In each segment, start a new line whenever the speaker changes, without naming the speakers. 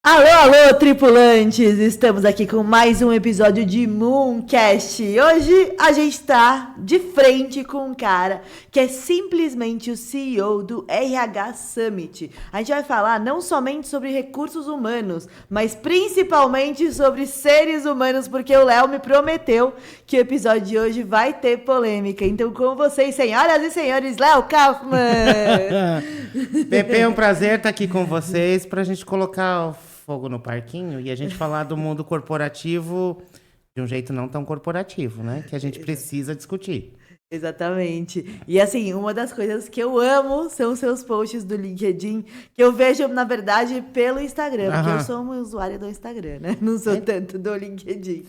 Alô, alô, tripulantes! Estamos aqui com mais um episódio de Mooncast. Hoje a gente tá de frente com um cara que é simplesmente o CEO do RH Summit. A gente vai falar não somente sobre recursos humanos, mas principalmente sobre seres humanos, porque o Léo me prometeu que o episódio de hoje vai ter polêmica. Então, com vocês, senhoras e senhores, Léo Kaufmann!
Pepe, é um prazer estar aqui com vocês para a gente colocar o fogo no parquinho e a gente falar do mundo corporativo de um jeito não tão corporativo, né? Que a gente precisa discutir.
Exatamente. E assim, uma das coisas que eu amo são seus posts do LinkedIn, que eu vejo, na verdade, pelo Instagram, porque eu sou uma usuária do Instagram, né? Não sou tanto do LinkedIn.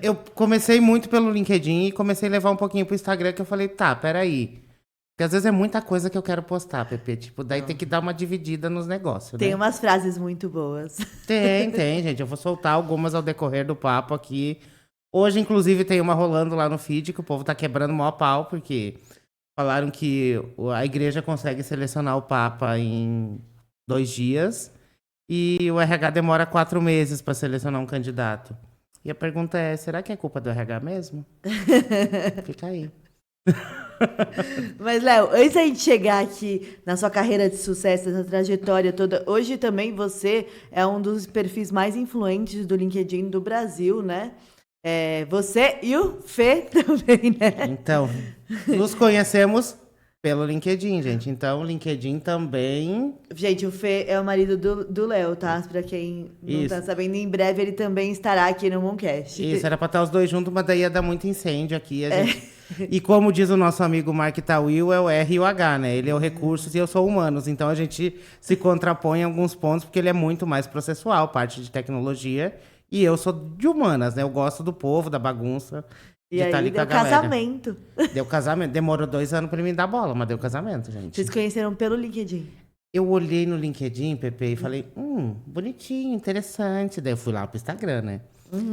Eu comecei muito pelo LinkedIn e comecei a levar um pouquinho pro Instagram, que eu falei, tá, peraí. Porque às vezes é muita coisa que eu quero postar, Pepe. Tipo, daí tem que dar uma dividida nos negócios,
Tem
né?
umas frases muito boas.
Tem, gente. Eu vou soltar algumas ao decorrer do papo aqui. Hoje, inclusive, tem uma rolando lá no feed que o povo tá quebrando o maior pau, porque falaram que a igreja consegue selecionar o Papa em 2 dias e o RH demora 4 meses para selecionar um candidato. E a pergunta é, será que é culpa do RH mesmo? Fica aí.
Mas, Léo, antes da gente chegar aqui na sua carreira de sucesso, na trajetória toda, hoje também você é um dos perfis mais influentes do LinkedIn do Brasil, né? Você e o Fê também, né?
Então, nos conhecemos pelo LinkedIn, gente. Então, o LinkedIn também...
Gente, o Fê é o marido do Léo, tá? Pra quem não tá sabendo, em breve ele também estará aqui no Mooncast.
Isso, era pra estar os dois juntos, mas daí ia dar muito incêndio aqui. E como diz o nosso amigo Mark Tawil, é o R e o H, né? Ele é o recursos e eu sou humanos. Então a gente se contrapõe em alguns pontos, porque ele é muito mais processual, parte de tecnologia. E eu sou de humanas, né? Eu gosto do povo, da bagunça.
E aí
ali
deu casamento.
Deu casamento. Demorou 2 anos pra ele me dar bola, mas deu casamento, gente.
Vocês conheceram pelo LinkedIn?
Eu olhei no LinkedIn, Pepe, e falei, bonitinho, interessante. Daí eu fui lá pro Instagram, né?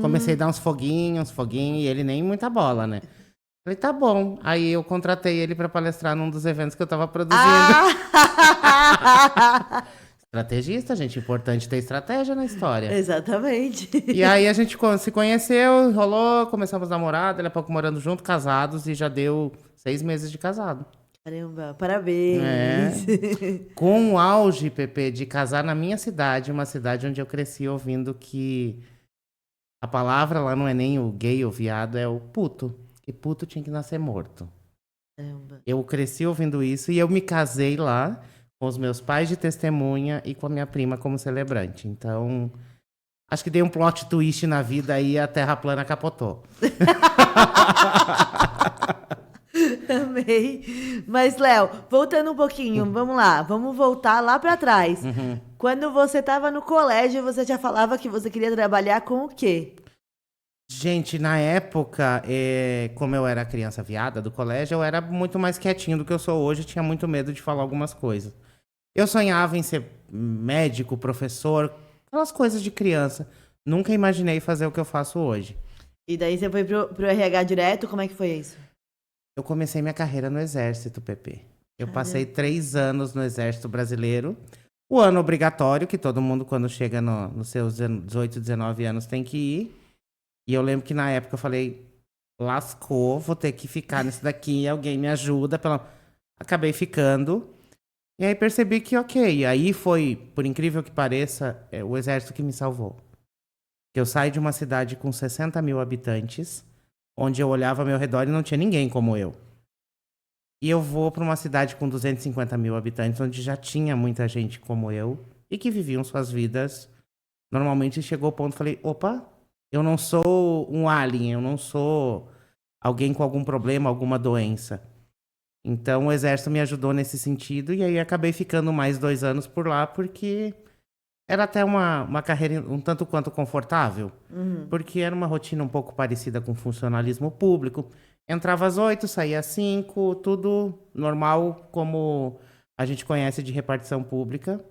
Comecei a dar uns foguinhos, e ele nem muita bola, né? Falei, tá bom. Aí eu contratei ele pra palestrar num dos eventos que eu tava produzindo. Estrategista, gente. Importante ter estratégia na história.
Exatamente.
E aí a gente se conheceu, rolou, começamos a namorar, daqui a pouco morando junto, casados, e já deu 6 meses de casado.
Caramba, parabéns.
Com o auge, Pepe, de casar na minha cidade, uma cidade onde eu cresci ouvindo que a palavra lá não é nem o gay ou viado, é o puto. Que puto tinha que nascer morto.
Caramba.
Eu cresci ouvindo isso e eu me casei lá com os meus pais de testemunha e com a minha prima como celebrante. Então, acho que dei um plot twist na vida e a Terra plana capotou.
Amei. Mas, Léo, voltando um pouquinho, vamos lá. Vamos voltar lá pra trás. Quando você tava no colégio, você já falava que você queria trabalhar com o quê?
Gente, na época, como eu era criança viada do colégio, eu era muito mais quietinho do que eu sou hoje. Tinha muito medo de falar algumas coisas. Eu sonhava em ser médico, professor, aquelas coisas de criança. Nunca imaginei fazer o que eu faço hoje.
E daí você foi pro RH direto? Como é que foi isso?
Eu comecei minha carreira no Exército, Pepe. Eu passei 3 anos no Exército Brasileiro. O ano obrigatório, que todo mundo, quando chega nos seus 18, 19 anos, tem que ir. E eu lembro que na época eu falei, lascou, vou ter que ficar nisso daqui, alguém me ajuda. Acabei ficando. E aí percebi que ok. E aí foi, por incrível que pareça, o Exército que me salvou. Eu saí de uma cidade com 60 mil habitantes, onde eu olhava ao meu redor e não tinha ninguém como eu. E eu vou para uma cidade com 250 mil habitantes, onde já tinha muita gente como eu e que viviam suas vidas. Normalmente chegou ao ponto e falei, opa, eu não sou um alien, eu não sou alguém com algum problema, alguma doença. Então o Exército me ajudou nesse sentido e aí acabei ficando mais 2 anos por lá, porque era até uma carreira um tanto quanto confortável, porque era uma rotina um pouco parecida com funcionalismo público. Entrava às 8, saía às 5, tudo normal como a gente conhece de repartição pública.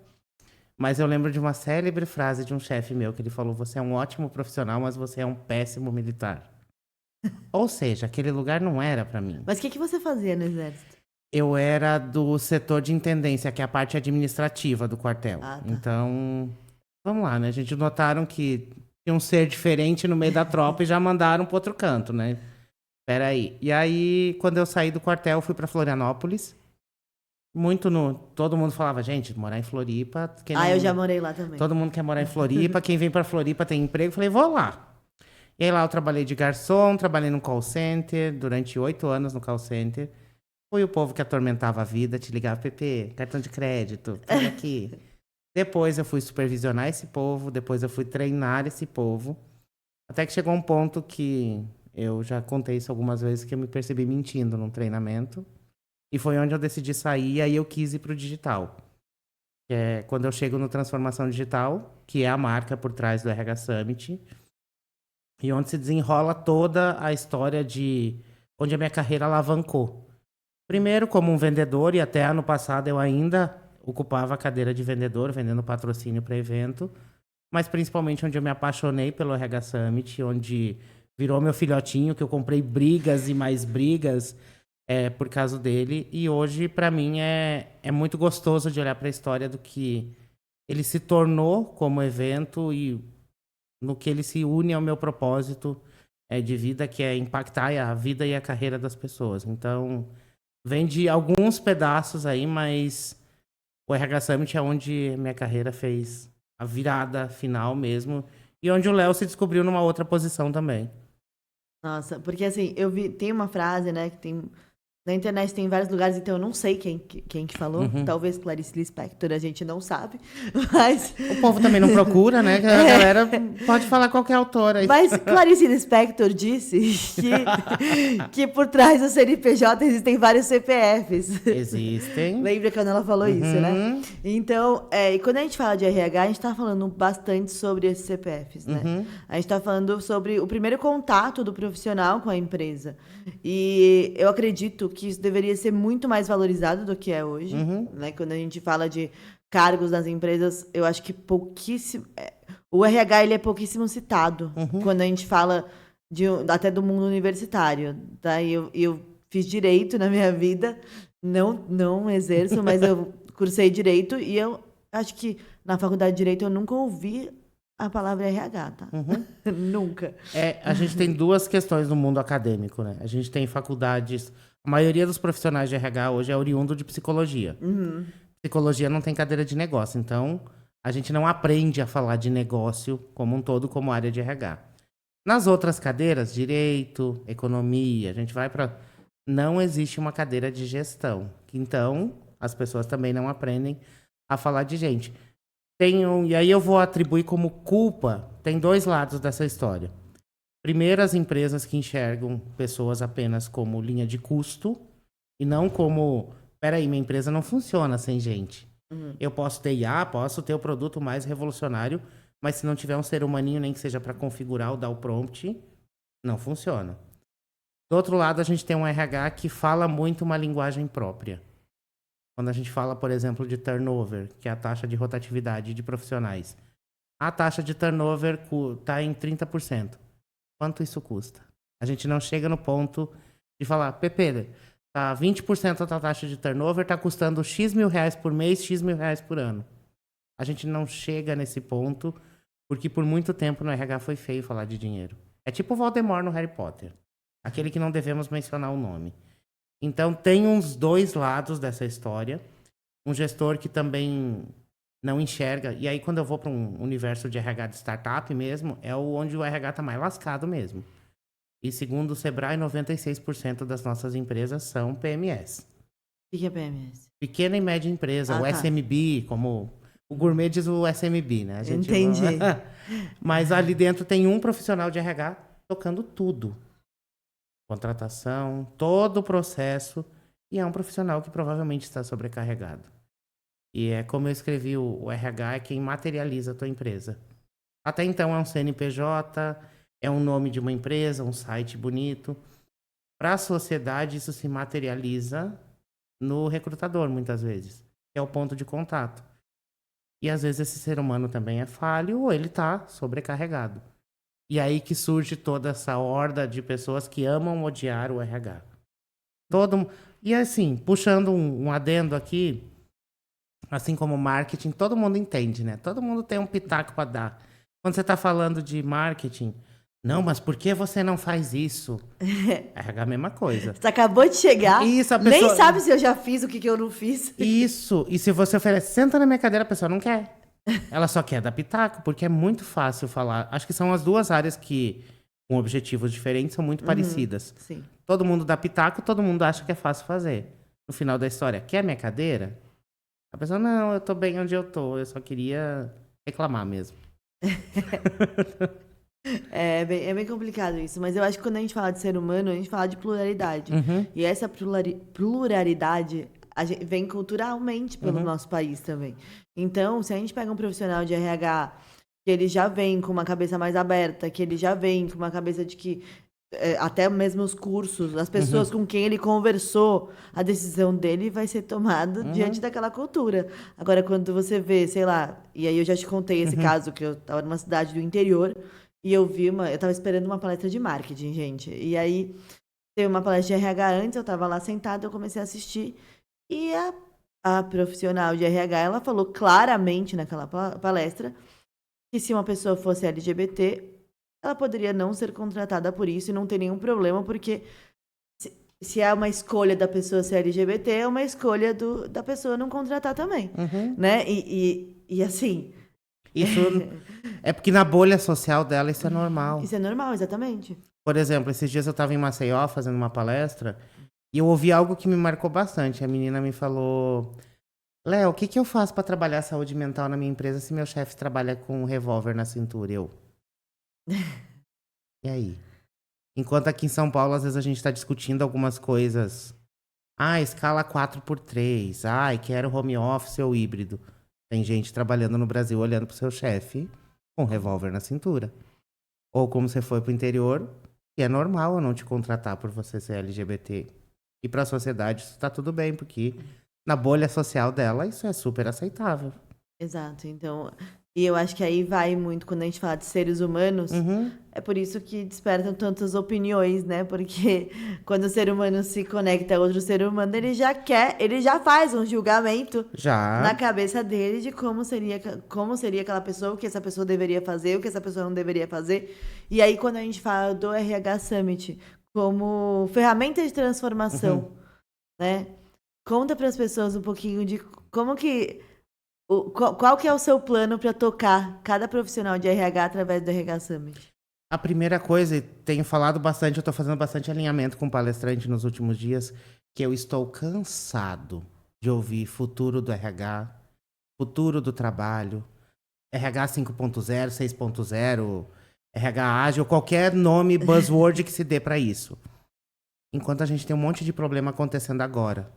Mas eu lembro de uma célebre frase de um chefe meu, que ele falou, você é um ótimo profissional, mas você é um péssimo militar. Ou seja, aquele lugar não era pra mim.
Mas o que você fazia no Exército?
Eu era do setor de intendência, que é a parte administrativa do quartel.
Ah, tá.
Então, vamos lá, né? A gente notaram que tinha um ser diferente no meio da tropa e já mandaram para outro canto, né? Peraí. E aí, quando eu saí do quartel, fui para Florianópolis. Todo mundo falava, gente, morar em Floripa.
Eu já morei lá também.
Todo mundo quer morar em Floripa. Quem vem para Floripa tem emprego. Falei, vou lá. E aí lá eu trabalhei de garçom, trabalhei no call center, durante 8 anos no call center. Foi o povo que atormentava a vida, te ligava, PP, cartão de crédito, tudo aqui. Depois eu fui supervisionar esse povo, depois eu fui treinar esse povo. Até que chegou um ponto que eu já contei isso algumas vezes, que eu me percebi mentindo num treinamento. E foi onde eu decidi sair, e aí eu quis ir para o digital. Que é quando eu chego no Transformação Digital, que é a marca por trás do RH Summit, e onde se desenrola toda a história de onde a minha carreira alavancou. Primeiro, como um vendedor, e até ano passado eu ainda ocupava a cadeira de vendedor, vendendo patrocínio para evento, mas principalmente onde eu me apaixonei pelo RH Summit, onde virou meu filhotinho, que eu comprei brigas e mais brigas por causa dele. E hoje, para mim, é muito gostoso de olhar para a história do que ele se tornou como evento e no que ele se une ao meu propósito de vida, que é impactar a vida e a carreira das pessoas. Então, vem de alguns pedaços aí, mas o RH Summit é onde minha carreira fez a virada final mesmo. E onde o Léo se descobriu numa outra posição também.
Nossa, porque assim, tem uma frase, né, que tem... Na internet tem vários lugares, então eu não sei quem que falou. Talvez Clarice Lispector, a gente não sabe. Mas...
O povo também não procura, né? A galera pode falar qualquer autor aí.
Mas Clarice Lispector disse que por trás do CNPJ existem vários CPFs.
Existem.
Lembra quando ela falou isso, né? Então, e quando a gente fala de RH, a gente está falando bastante sobre esses CPFs, né? A gente está falando sobre o primeiro contato do profissional com a empresa. E eu acredito que isso deveria ser muito mais valorizado do que é hoje, né? Quando a gente fala de cargos nas empresas, eu acho que pouquíssimo... O RH, ele é pouquíssimo citado quando a gente fala até do mundo universitário. Tá? Eu fiz direito na minha vida, não exerço, mas eu cursei direito e eu acho que na faculdade de direito eu nunca ouvi a palavra RH, tá? Nunca.
A gente tem duas questões no mundo acadêmico, né? A gente tem faculdades... A maioria dos profissionais de RH hoje é oriundo de psicologia. Psicologia não tem cadeira de negócio, então a gente não aprende a falar de negócio como um todo, como área de RH. Nas outras cadeiras, direito, economia, a gente vai para... Não existe uma cadeira de gestão. Então, as pessoas também não aprendem a falar de gente. E aí eu vou atribuir como culpa, tem dois lados dessa história. Primeiro, as empresas que enxergam pessoas apenas como linha de custo e não como, peraí, minha empresa não funciona sem gente. Eu posso ter IA, posso ter o produto mais revolucionário, mas se não tiver um ser humaninho, nem que seja para configurar ou dar o prompt, não funciona. Do outro lado, a gente tem um RH que fala muito uma linguagem própria. Quando a gente fala, por exemplo, de turnover, que é a taxa de rotatividade de profissionais. A taxa de turnover está em 30%. Quanto isso custa? A gente não chega no ponto de falar, PP, tá 20% da taxa de turnover, está custando X mil reais por mês, X mil reais por ano. A gente não chega nesse ponto, porque por muito tempo no RH foi feio falar de dinheiro. É tipo o Voldemort no Harry Potter. Aquele que não devemos mencionar o nome. Então tem uns dois lados dessa história. Um gestor que também não enxerga. E aí, quando eu vou para um universo de RH de startup mesmo, é onde o RH está mais lascado mesmo. E segundo o Sebrae, 96% das nossas empresas são PMS.
O que é PMS?
Pequena e média empresa, o
tá.
SMB, como o gourmet diz o SMB, né?
Entendi.
Mas ali dentro tem um profissional de RH tocando tudo. Contratação, todo o processo. E é um profissional que provavelmente está sobrecarregado. E é como eu escrevi, o RH é quem materializa a tua empresa. Até então é um CNPJ, é um nome de uma empresa, um site bonito. Para a sociedade, isso se materializa no recrutador, muitas vezes. Que é o ponto de contato. E às vezes esse ser humano também é falho ou ele está sobrecarregado. E aí que surge toda essa horda de pessoas que amam odiar o RH. E assim, puxando um adendo aqui, Assim como marketing, todo mundo entende, né? Todo mundo tem um pitaco para dar. Quando você tá falando de marketing, não, mas por que você não faz isso? É a mesma coisa.
Você acabou de chegar,
Isso, a
nem
pessoa...
sabe se eu já fiz, o que que eu não fiz.
Isso. E se você oferece, senta na minha cadeira, a pessoa não quer. Ela só quer dar pitaco, porque é muito fácil falar. Acho que são as duas áreas que, com objetivos diferentes, são muito parecidas.
Sim.
Todo mundo dá pitaco, todo mundo acha que é fácil fazer. No final da história, quer minha cadeira? A pessoa, não, eu tô bem onde eu tô, eu só queria reclamar mesmo.
É bem complicado isso, mas eu acho que quando a gente fala de ser humano, a gente fala de pluralidade. E essa pluralidade vem culturalmente pelo nosso país também. Então, se a gente pega um profissional de RH que ele já vem com uma cabeça mais aberta, que ele já vem com uma cabeça de que até mesmo os cursos, as pessoas com quem ele conversou, a decisão dele vai ser tomada diante daquela cultura. Agora, quando você vê, sei lá, e aí eu já te contei esse caso, que eu estava numa cidade do interior, e eu estava esperando uma palestra de marketing, gente. E aí, teve uma palestra de RH antes, eu estava lá sentada, eu comecei a assistir, e a profissional de RH, ela falou claramente naquela palestra que se uma pessoa fosse LGBT, ela poderia não ser contratada por isso e não ter nenhum problema, porque se é uma escolha da pessoa ser LGBT, é uma escolha da pessoa não contratar também, né? E assim...
Isso é porque na bolha social dela isso é normal.
Isso é normal, exatamente.
Por exemplo, esses dias eu estava em Maceió fazendo uma palestra e eu ouvi algo que me marcou bastante. A menina me falou... Léo, o que que eu faço para trabalhar saúde mental na minha empresa se meu chefe trabalha com um revólver na cintura? E aí? Enquanto aqui em São Paulo, às vezes a gente está discutindo algumas coisas. Ah, escala 4x3. Ai, quero home office ou híbrido. Tem gente trabalhando no Brasil olhando pro seu chefe com um revólver na cintura. Ou como você foi pro interior, e é normal eu não te contratar por você ser LGBT. E pra sociedade isso tá tudo bem, porque na bolha social dela isso é super aceitável.
Exato, então... E eu acho que aí vai muito, quando a gente fala de seres humanos, é por isso que despertam tantas opiniões, né? Porque quando o ser humano se conecta a outro ser humano, ele já faz um julgamento na cabeça dele de como seria aquela pessoa, o que essa pessoa deveria fazer, o que essa pessoa não deveria fazer. E aí, quando a gente fala do RH Summit como ferramenta de transformação, né? Conta para as pessoas um pouquinho de como que... Qual que é o seu plano para tocar cada profissional de RH através do RH Summit?
A primeira coisa, e tenho falado bastante, eu estou fazendo bastante alinhamento com o palestrante nos últimos dias, que eu estou cansado de ouvir futuro do RH, futuro do trabalho, RH 5.0, 6.0, RH ágil, qualquer nome buzzword que se dê para isso. Enquanto a gente tem um monte de problema acontecendo agora.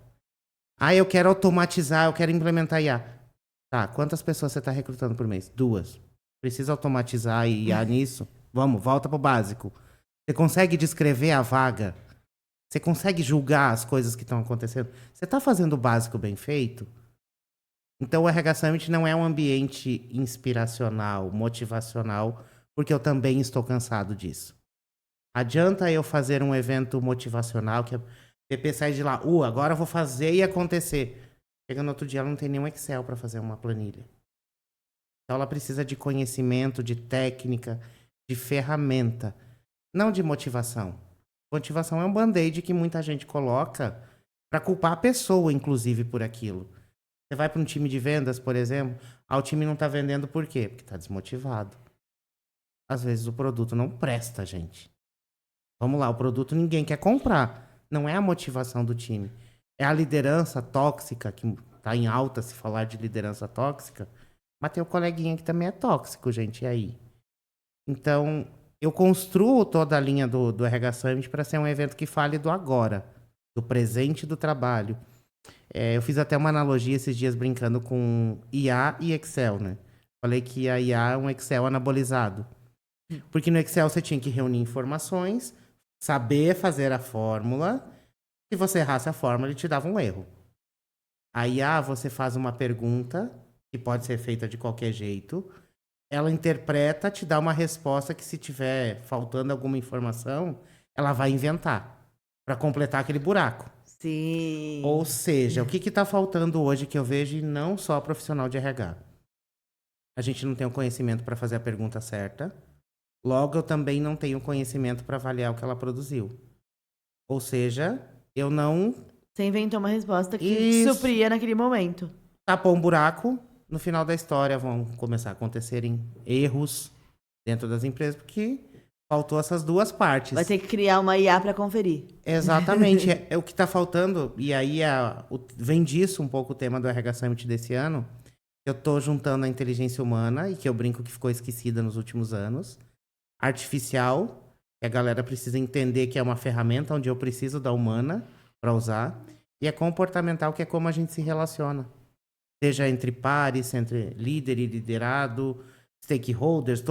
Ah, eu quero automatizar, eu quero implementar IA. Tá, quantas pessoas você está recrutando por mês? 2. Precisa automatizar e IA nisso? Vamos, volta pro básico. Você consegue descrever a vaga? Você consegue julgar as coisas que estão acontecendo? Você está fazendo o básico bem feito? Então o RH Summit não é um ambiente inspiracional, motivacional, porque eu também estou cansado disso. Adianta eu fazer um evento motivacional que a PP sai de lá, agora eu vou fazer e acontecer. Chega no outro dia, ela não tem nenhum Excel para fazer uma planilha. Então ela precisa de conhecimento, de técnica, de ferramenta, não de motivação. Motivação é um band-aid que muita gente coloca para culpar a pessoa, inclusive, por aquilo. Você vai para um time de vendas, por exemplo, o time não está vendendo por quê? Porque está desmotivado. Às vezes o produto não presta, gente. Vamos lá, o produto ninguém quer comprar. Não é a motivação do time. É a liderança tóxica, que tá em alta se falar de liderança tóxica, mas tem o coleguinha que também é tóxico, gente, e aí? Então, eu construo toda a linha do RH Summit para ser um evento que fale do agora, do presente do trabalho. Eu fiz até uma analogia esses dias brincando com IA e Excel, né? Falei que a IA é um Excel anabolizado. Porque no Excel você tinha que reunir informações, saber fazer a fórmula. Se você errasse a fórmula, ele te dava um erro. A IA, você faz uma pergunta, que pode ser feita de qualquer jeito. Ela interpreta, te dá uma resposta que, se tiver faltando alguma informação, ela vai inventar para completar aquele buraco.
Sim.
Ou seja, o que está faltando hoje que eu vejo, e não só profissional de RH? A gente não tem o conhecimento para fazer a pergunta certa. Logo, eu também não tenho conhecimento para avaliar o que ela produziu. Ou seja, eu não...
Você inventou uma resposta que
Isso.
supria naquele momento.
Tapou um buraco, no final da história vão começar a acontecerem erros dentro das empresas, porque faltou essas duas partes.
Vai ter que criar uma IA para conferir.
Exatamente. É o que está faltando, e aí vem disso um pouco o tema do RH Summit desse ano. Eu estou juntando a inteligência humana, e que eu brinco que ficou esquecida nos últimos anos. Artificial, que a galera precisa entender que é uma ferramenta onde eu preciso da humana para usar. E é comportamental, que é como a gente se relaciona. Seja entre pares, entre líder e liderado, stakeholders,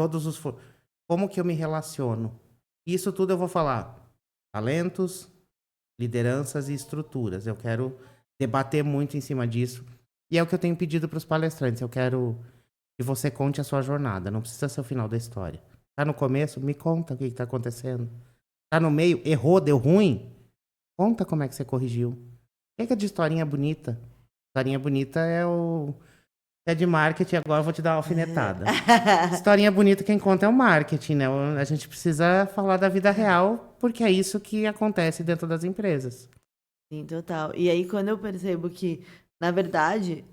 como que eu me relaciono? Isso tudo eu vou falar. Talentos, lideranças e estruturas. Eu quero debater muito em cima disso. E é o que eu tenho pedido para os palestrantes. Eu quero que você conte a sua jornada. Não precisa ser o final da história. Tá no começo? Me conta o que está acontecendo. Tá no meio? Errou? Deu ruim? Conta como é que você corrigiu. O que é de historinha bonita? Historinha bonita é de marketing. Agora eu vou te dar uma alfinetada. Historinha bonita, quem conta é o marketing, né? A gente precisa falar da vida real, porque é isso que acontece dentro das empresas.
Sim, total. E aí, quando eu percebo que, na verdade,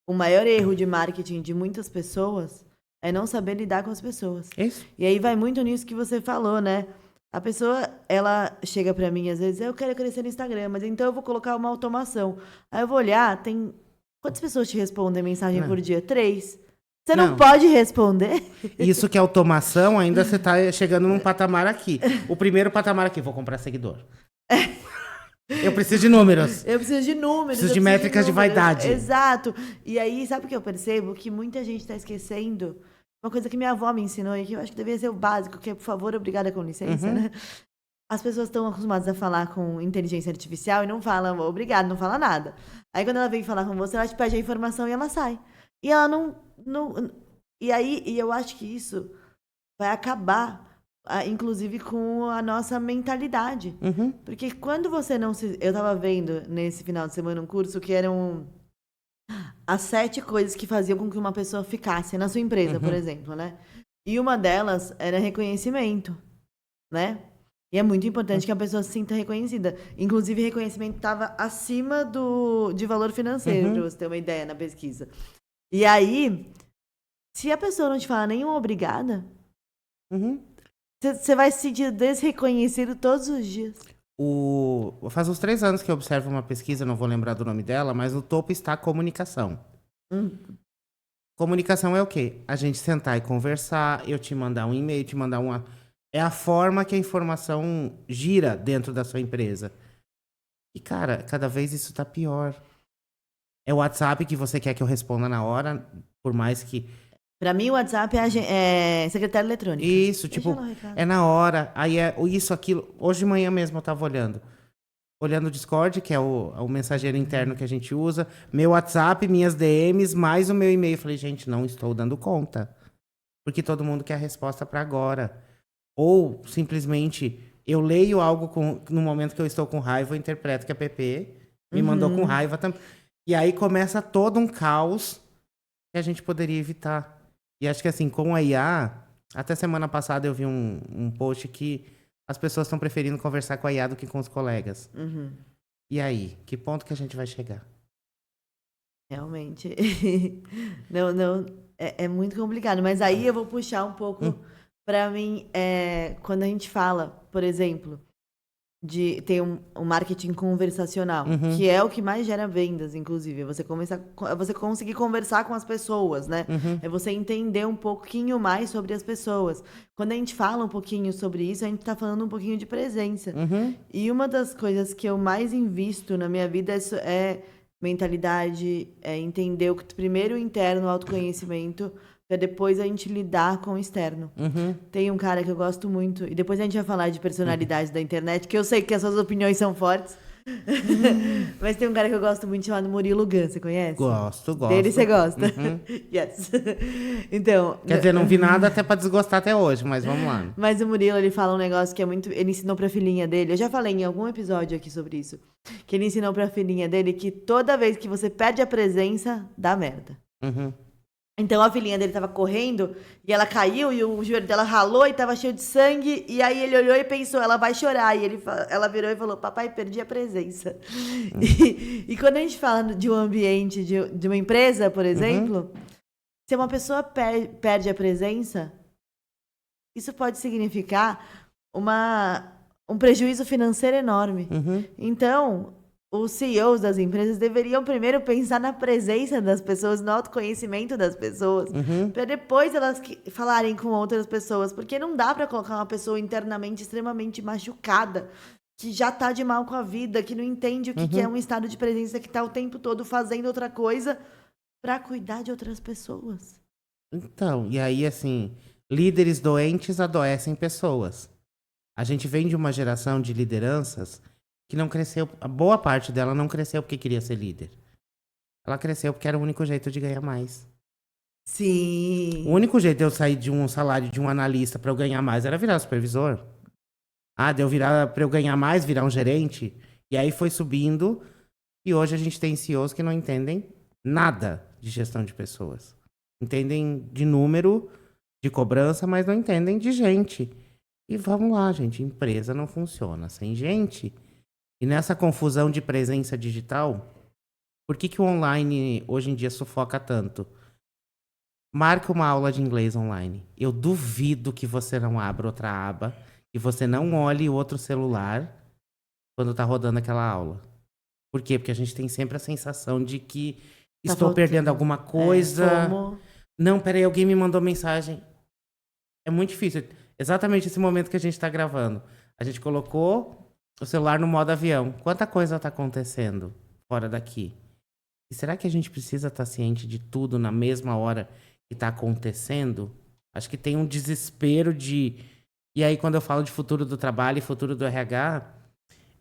o maior erro de marketing de muitas pessoas é não saber lidar com as pessoas.
Isso.
E aí vai muito nisso que você falou, né? A pessoa, ela chega pra mim, às vezes, eu quero crescer no Instagram, mas então eu vou colocar uma automação. Aí eu vou olhar, tem... Quantas pessoas te respondem mensagem por dia? 3. Você não pode responder?
Isso que é automação, ainda você tá chegando num patamar aqui. O primeiro patamar aqui, vou comprar seguidor. Eu preciso de números.
Eu preciso de números.
Preciso de métricas de vaidade.
Exato. E aí, sabe o que eu percebo? Que muita gente tá esquecendo uma coisa que minha avó me ensinou e que eu acho que deveria ser o básico, que é, por favor, obrigada, com licença, né? As pessoas estão acostumadas a falar com inteligência artificial e não falam obrigado, não fala nada. Aí quando ela vem falar com você, ela te pede a informação e ela sai. E ela não... E aí, eu acho que isso vai acabar, inclusive, com a nossa mentalidade. Porque quando você não se... Eu tava vendo nesse final de semana um curso que eram as 7 coisas que faziam com que uma pessoa ficasse na sua empresa, por exemplo, né? E uma delas era reconhecimento, né? E é muito importante que a pessoa se sinta reconhecida. Inclusive, reconhecimento estava acima de valor financeiro, para você ter uma ideia na pesquisa. E aí, se a pessoa não te falar nenhuma obrigada, você vai se sentir desreconhecido todos os dias.
Faz uns 3 anos que eu observo uma pesquisa, não vou lembrar do nome dela, mas no topo está a comunicação. Comunicação é o quê? A gente sentar e conversar, eu te mandar um e-mail, te mandar uma... É a forma que a informação gira dentro da sua empresa. E, cara, cada vez isso tá pior. É o WhatsApp que você quer que eu responda na hora, por mais que...
Pra mim, o WhatsApp é secretária eletrônica.
Isso, tipo, é na hora. Aí é isso, aquilo. Hoje de manhã mesmo eu tava olhando o Discord, que é o mensageiro interno que a gente usa, meu WhatsApp, minhas DMs, mais o meu e-mail. Eu falei, gente, não estou dando conta. Porque todo mundo quer a resposta para agora. Ou, simplesmente, eu leio algo no momento que eu estou com raiva, eu interpreto que a PP me mandou com raiva também. E aí começa todo um caos que a gente poderia evitar. E acho que, assim, com a IA, até semana passada eu vi um post que as pessoas estão preferindo conversar com a IA do que com os colegas. E aí? Que ponto que a gente vai chegar?
Realmente. Não, é muito complicado. Mas aí eu vou puxar um pouco... Pra mim, quando a gente fala, por exemplo, de ter um marketing conversacional, que é o que mais gera vendas, inclusive. É você conseguir conversar com as pessoas, né? É você entender um pouquinho mais sobre as pessoas. Quando a gente fala um pouquinho sobre isso, a gente tá falando um pouquinho de presença. E uma das coisas que eu mais invisto na minha vida é mentalidade, é entender primeiro o interno, o autoconhecimento, pra depois a gente lidar com o externo. Tem um cara que eu gosto muito, e depois a gente vai falar de personalidade da internet, que eu sei que as suas opiniões são fortes, Mas tem um cara que eu gosto muito chamado Murilo Gun, você conhece?
Gosto.
Dele você gosta? Yes. Então...
Quer dizer, não vi nada até pra desgostar até hoje, mas vamos lá.
Mas o Murilo, ele fala um negócio que é muito... Ele ensinou pra filhinha dele, eu já falei em algum episódio aqui sobre isso, que ele ensinou pra filhinha dele que toda vez que você perde a presença, dá merda. Então a filhinha dele tava correndo e ela caiu e o joelho dela ralou e tava cheio de sangue. E aí ele olhou e pensou, ela vai chorar. E ela virou e falou, papai, perdi a presença. E quando a gente fala de um ambiente, de uma empresa, por exemplo, se uma pessoa perde a presença, isso pode significar um prejuízo financeiro enorme. Então... os CEOs das empresas deveriam primeiro pensar na presença das pessoas, no autoconhecimento das pessoas, para depois elas falarem com outras pessoas, porque não dá para colocar uma pessoa internamente extremamente machucada, que já tá de mal com a vida, que não entende o que é um estado de presença, que tá o tempo todo fazendo outra coisa para cuidar de outras pessoas.
Então, e aí assim, líderes doentes adoecem pessoas. A gente vem de uma geração de lideranças que não cresceu, a boa parte dela não cresceu porque queria ser líder. Ela cresceu porque era o único jeito de ganhar mais.
Sim.
O único jeito de eu sair de um salário de um analista para eu ganhar mais era virar supervisor. De eu virar, para eu ganhar mais, virar um gerente. E aí foi subindo. E hoje a gente tem CEOs que não entendem nada de gestão de pessoas. Entendem de número, de cobrança, mas não entendem de gente. E vamos lá, gente, empresa não funciona sem gente. E nessa confusão de presença digital, por que o online hoje em dia sufoca tanto? Marca uma aula de inglês online. Eu duvido que você não abra outra aba e você não olhe o outro celular quando tá rodando aquela aula. Por quê? Porque a gente tem sempre a sensação de que estou perdendo alguma coisa. Não, peraí, alguém me mandou mensagem. É muito difícil. Exatamente esse momento que a gente tá gravando. A gente colocou o celular no modo avião. Quanta coisa tá acontecendo fora daqui? E será que a gente precisa estar ciente de tudo na mesma hora que tá acontecendo? Acho que tem um desespero de... E aí, quando eu falo de futuro do trabalho e futuro do RH,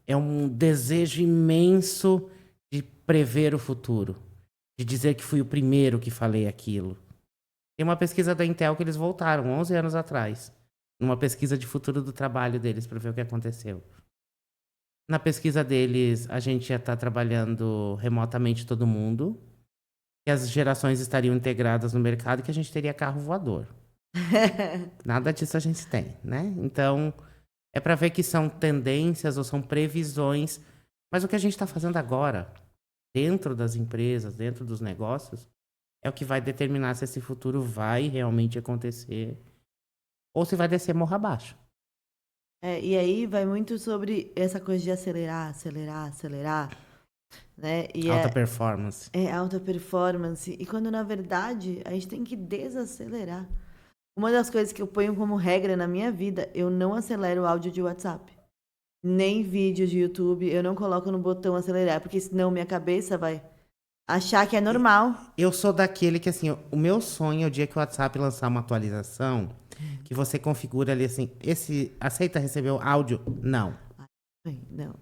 é um desejo imenso de prever o futuro. De dizer que fui o primeiro que falei aquilo. Tem uma pesquisa da Intel que eles voltaram 11 anos atrás. Numa pesquisa de futuro do trabalho deles para ver o que aconteceu. Na pesquisa deles, a gente ia estar trabalhando remotamente todo mundo, que as gerações estariam integradas no mercado e que a gente teria carro voador. Nada disso a gente tem, né? Então, é para ver que são tendências ou são previsões, mas o que a gente está fazendo agora, dentro das empresas, dentro dos negócios, é o que vai determinar se esse futuro vai realmente acontecer ou se vai descer morro abaixo.
E aí vai muito sobre essa coisa de acelerar, né? E
alta performance.
Alta performance. E quando, na verdade, a gente tem que desacelerar. Uma das coisas que eu ponho como regra na minha vida, eu não acelero o áudio de WhatsApp. Nem vídeo de YouTube, eu não coloco no botão acelerar, porque senão minha cabeça vai achar que é normal.
Eu sou daquele que, assim, o meu sonho é o dia que o WhatsApp lançar uma atualização que você configura ali assim, aceita receber o áudio? Não.
Não.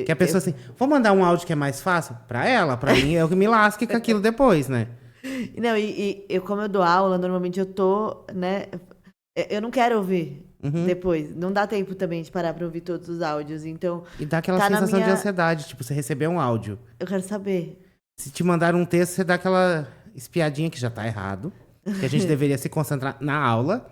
Que a pessoa assim, vou mandar um áudio que é mais fácil? Pra ela, pra mim, eu que me lasque com aquilo depois, né?
Não, eu, como eu dou aula, normalmente eu tô, né? Eu não quero ouvir depois. Não dá tempo também de parar pra ouvir todos os áudios, então...
E dá aquela sensação de ansiedade, tipo, você receber um áudio.
Eu quero saber.
Se te mandar um texto, você dá aquela espiadinha que já tá errado, que a gente deveria se concentrar na aula.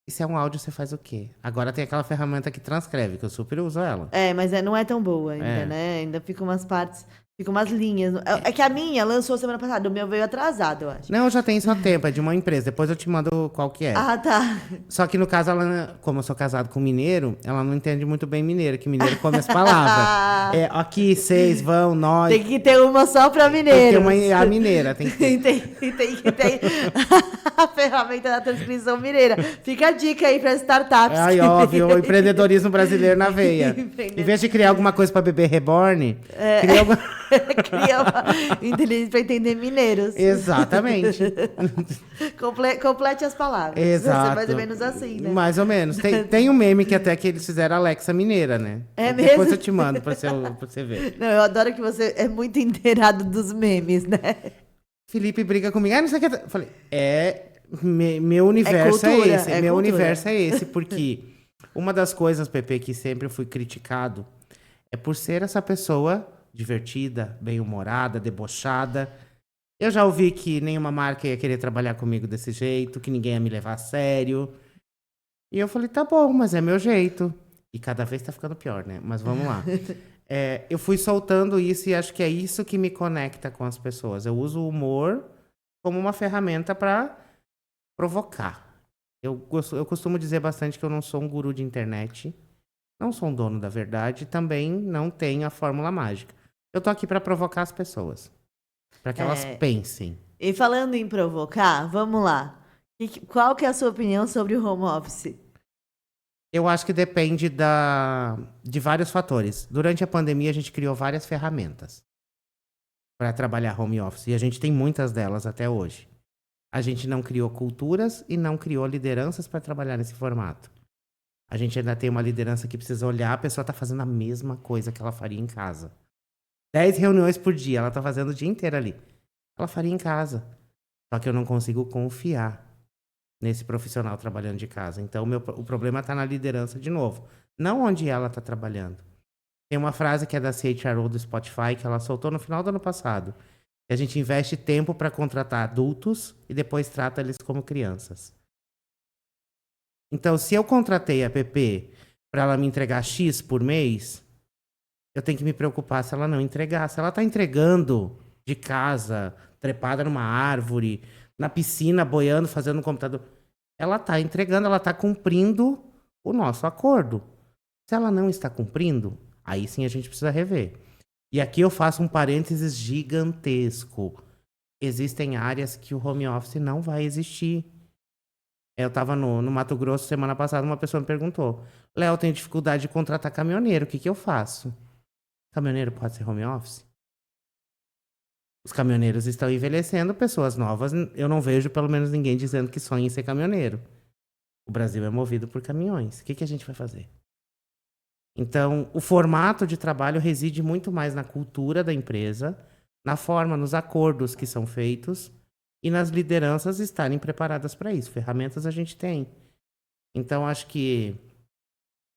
E se é um áudio, você faz o quê? Agora tem aquela ferramenta que transcreve, que eu super uso ela.
Mas não é tão boa ainda, né? Ainda ficam umas partes, ficam umas linhas. É que a minha lançou semana passada, o meu veio atrasado, eu acho.
Não, já tem isso há tempo, é de uma empresa. Depois eu te mando qual que é.
Ah, tá.
Só que no caso, ela, como eu sou casado com mineiro, ela não entende muito bem mineiro, que mineiro come as palavras. Aqui, vocês, vão, nós.
Tem que ter uma só pra mineiro.
Tem que ter a mineira, tem que ter.
tem que ter a ferramenta da transcrição mineira. Fica a dica aí para startups.
Óbvio, o empreendedorismo brasileiro na veia. Em vez de criar alguma coisa para bebê reborn, cria alguma...
Cria uma inteligência para entender mineiros.
Exatamente.
Complete as palavras.
Exato.
É mais ou menos assim, né?
Mais ou menos. Tem um meme que até que eles fizeram Alexa Mineira, né?
É
Depois
mesmo?
eu te mando pra você ver.
Não, eu adoro que você é muito inteirado dos memes, né?
Felipe briga comigo. Ah, não sei o que. Eu falei, meu universo
cultura,
é esse.
é
Meu
cultura.
universo é esse, porque uma das coisas, Pepe, que sempre fui criticado é por ser essa pessoa divertida, bem-humorada, debochada. Eu já ouvi que nenhuma marca ia querer trabalhar comigo desse jeito, que ninguém ia me levar a sério. E eu falei, tá bom, mas é meu jeito. E cada vez tá ficando pior, né? Mas vamos lá. Eu fui soltando isso e acho que é isso que me conecta com as pessoas. Eu uso o humor como uma ferramenta para provocar. Eu costumo dizer bastante que eu não sou um guru de internet, não sou um dono da verdade, também não tenho a fórmula mágica. Eu tô aqui para provocar as pessoas, para que elas pensem.
E falando em provocar, vamos lá. Qual que é a sua opinião sobre o home office?
Eu acho que depende de vários fatores. Durante a pandemia, a gente criou várias ferramentas para trabalhar home office. E a gente tem muitas delas até hoje. A gente não criou culturas e não criou lideranças para trabalhar nesse formato. A gente ainda tem uma liderança que precisa olhar, a pessoa está fazendo a mesma coisa que ela faria em casa. 10 reuniões por dia, ela está fazendo o dia inteiro ali. Ela faria em casa. Só que eu não consigo confiar nesse profissional trabalhando de casa. Então, o problema está na liderança de novo. Não onde ela está trabalhando. Tem uma frase que é da CHRO do Spotify, que ela soltou no final do ano passado. Que a gente investe tempo para contratar adultos e depois trata eles como crianças. Então, se eu contratei a PP para ela me entregar X por mês, eu tenho que me preocupar se ela não entregar. Se ela está entregando de casa, trepada numa árvore, na piscina, boiando, fazendo no computador, ela está entregando, ela está cumprindo o nosso acordo. Se ela não está cumprindo, aí sim a gente precisa rever. E aqui eu faço um parênteses gigantesco. Existem áreas que o home office não vai existir. Eu estava no Mato Grosso semana passada, uma pessoa me perguntou: Léo, eu tenho dificuldade de contratar caminhoneiro, o que eu faço? Caminhoneiro pode ser home office? Os caminhoneiros estão envelhecendo, pessoas novas, eu não vejo pelo menos ninguém dizendo que sonha em ser caminhoneiro. O Brasil é movido por caminhões. O que a gente vai fazer? Então, o formato de trabalho reside muito mais na cultura da empresa, na forma, nos acordos que são feitos e nas lideranças estarem preparadas para isso. Ferramentas a gente tem. Então, acho que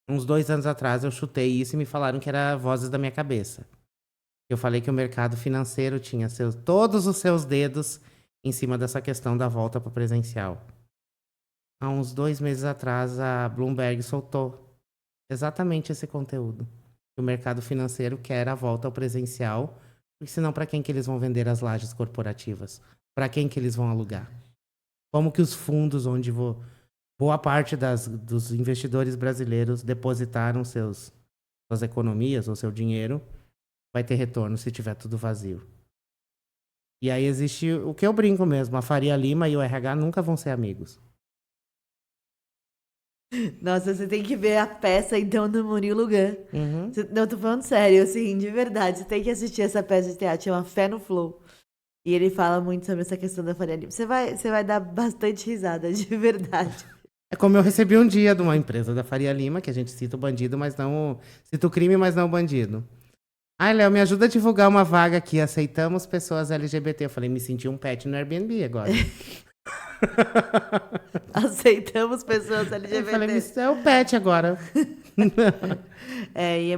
uns 2 anos atrás eu chutei isso e me falaram que era vozes da minha cabeça. Eu falei que o mercado financeiro tinha todos os seus dedos em cima dessa questão da volta para o presencial. Há uns 2 meses atrás, a Bloomberg soltou exatamente esse conteúdo. O mercado financeiro quer a volta ao presencial, porque senão para quem que eles vão vender as lajes corporativas? Para quem que eles vão alugar? Como que os fundos onde boa parte dos investidores brasileiros depositaram suas economias ou seu dinheiro vai ter retorno se tiver tudo vazio? E aí existe o que eu brinco mesmo, a Faria Lima e o RH nunca vão ser amigos.
Nossa, você tem que ver a peça, então, do Murilo Gun.
Uhum.
Não, tô falando sério, assim, de verdade. Você tem que assistir essa peça de teatro, chama Fé no Flow. E ele fala muito sobre essa questão da Faria Lima. Você vai dar bastante risada, de verdade.
É como eu recebi um dia de uma empresa da Faria Lima, que a gente cita o bandido, mas não... Cita o crime, mas não o bandido. Ai, Léo, me ajuda a divulgar uma vaga aqui. Aceitamos pessoas LGBT. Eu falei, me senti um pet no Airbnb agora.
Aceitamos pessoas LGBT.
Eu falei, isso é o pet agora.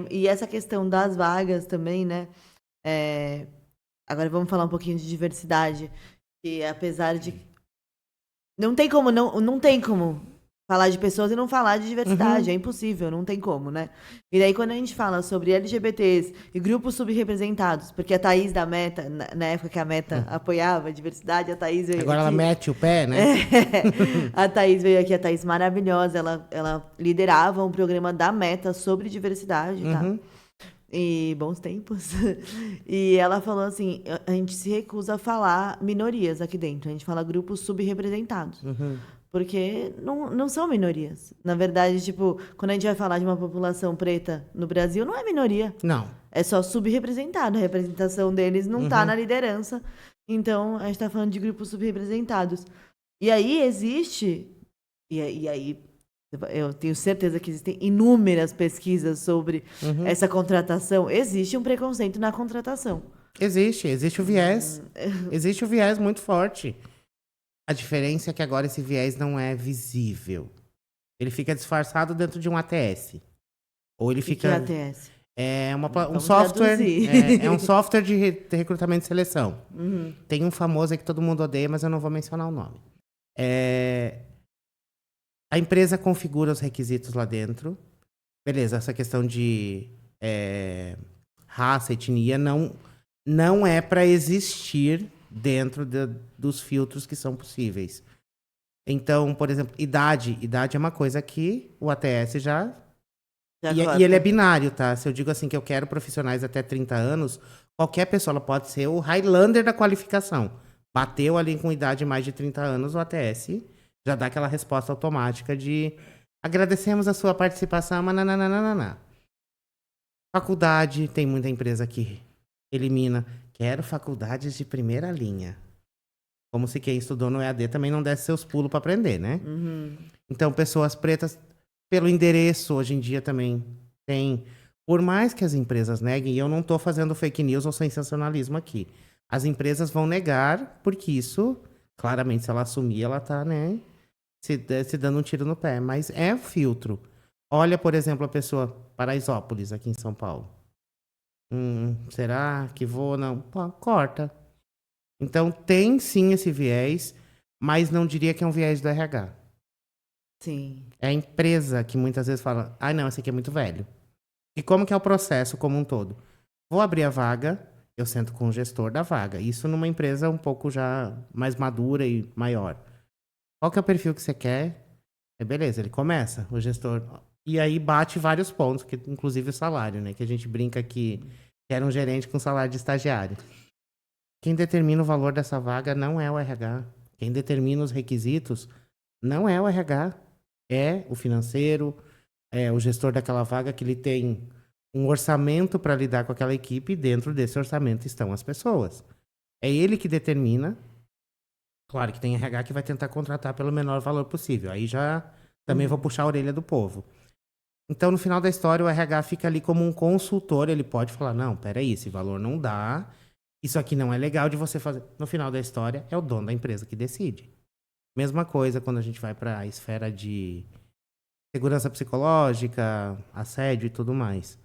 E essa questão das vagas também, né? Agora vamos falar um pouquinho de diversidade. Que apesar de... Não tem como falar de pessoas e não falar de diversidade. É impossível, não tem como, né? E daí quando a gente fala sobre LGBTs e grupos subrepresentados, porque a Thaís da Meta, na época que a Meta apoiava a diversidade, a Thaís veio
Agora
aqui.
ela mete o pé, né?
A Thaís veio aqui, a Thaís maravilhosa, ela liderava um programa da Meta sobre diversidade, tá? E bons tempos. E ela falou assim: a gente se recusa a falar minorias aqui dentro, a gente fala grupos subrepresentados. Porque não são minorias. Na verdade, tipo, quando a gente vai falar de uma população preta no Brasil, não é minoria.
Não.
É só subrepresentado. A representação deles não tá na liderança. Então, a gente tá falando de grupos subrepresentados. E aí existe. E aí, eu tenho certeza que existem inúmeras pesquisas sobre essa contratação. Existe um preconceito na contratação.
Existe o viés. Existe o viés muito forte. A diferença é que agora esse viés não é visível. Ele fica disfarçado dentro de um ATS. Ou ele fica...
O que é ATS?
É um
Vamos
software.
traduzir.
É um software de recrutamento e seleção. Tem um famoso aí que todo mundo odeia, mas eu não vou mencionar o nome. A empresa configura os requisitos lá dentro. Beleza, essa questão de raça, etnia, não é para existir dentro dos filtros que são possíveis. Então, por exemplo, idade. Idade é uma coisa que o ATS já... E ele é binário, tá? Se eu digo assim que eu quero profissionais até 30 anos, qualquer pessoa ela pode ser o Highlander da qualificação. Bateu ali com idade mais de 30 anos, o ATS já dá aquela resposta automática de agradecemos a sua participação, mas nananana. Faculdade, tem muita empresa que elimina. Quero faculdades de primeira linha. Como se quem estudou no EAD também não desse seus pulos para aprender, né? Então, pessoas pretas, pelo endereço, hoje em dia também tem. Por mais que as empresas neguem, e eu não estou fazendo fake news ou sensacionalismo aqui, as empresas vão negar, porque isso, claramente, se ela assumir, ela está, né, se dando um tiro no pé. Mas é filtro. Olha, por exemplo, a pessoa Paraisópolis, aqui em São Paulo. Será que vou? Não. Pô, corta. Então, tem sim esse viés, mas não diria que é um viés do RH.
Sim.
É a empresa que muitas vezes fala, não, esse aqui é muito velho. E como que é o processo como um todo? Vou abrir a vaga, eu sento com o gestor da vaga. Isso numa empresa um pouco já mais madura e maior. Qual que é o perfil que você quer? Beleza, ele começa, o gestor... E aí bate vários pontos, que, inclusive o salário, né? Que a gente brinca que era um gerente com salário de estagiário. Quem determina o valor dessa vaga não é o RH. Quem determina os requisitos não é o RH. É o financeiro, é o gestor daquela vaga, que ele tem um orçamento para lidar com aquela equipe, e dentro desse orçamento estão as pessoas. É ele que determina. Claro que tem RH que vai tentar contratar pelo menor valor possível. Aí já também vou puxar a orelha do povo. Então, no final da história, o RH fica ali como um consultor. Ele pode falar, não, peraí, esse valor não dá. Isso aqui não é legal de você fazer. No final da história, é o dono da empresa que decide. Mesma coisa quando a gente vai para a esfera de segurança psicológica, assédio e tudo mais.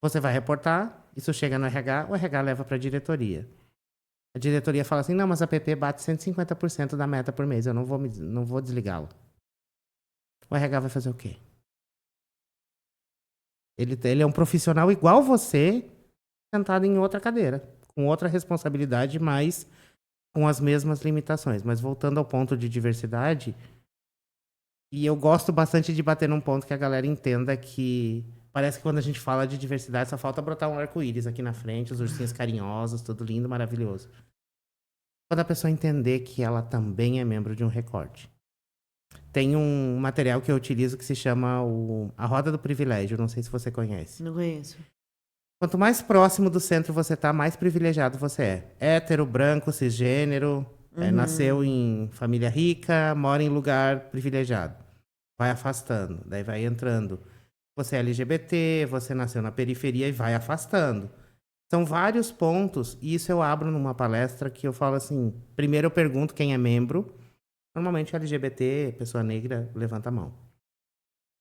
Você vai reportar, isso chega no RH, o RH leva para a diretoria. A diretoria fala assim, não, mas a PP bate 150% da meta por mês, eu não vou desligá-lo. O RH vai fazer o quê? Ele é um profissional igual você, sentado em outra cadeira, com outra responsabilidade, mas com as mesmas limitações. Mas voltando ao ponto de diversidade, e eu gosto bastante de bater num ponto que a galera entenda que parece que quando a gente fala de diversidade só falta brotar um arco-íris aqui na frente, os ursinhos carinhosos, tudo lindo, maravilhoso. Quando a pessoa entender que ela também é membro de um recorte. Tem um material que eu utilizo que se chama a Roda do Privilégio. Não sei se você conhece.
Não conheço.
Quanto mais próximo do centro você tá, mais privilegiado você é. Hétero, branco, cisgênero, nasceu em família rica, mora em lugar privilegiado. Vai afastando, daí vai entrando. Você é LGBT, você nasceu na periferia e vai afastando. São vários pontos, e isso eu abro numa palestra que eu falo assim, primeiro eu pergunto quem é membro. Normalmente LGBT, pessoa negra, levanta a mão.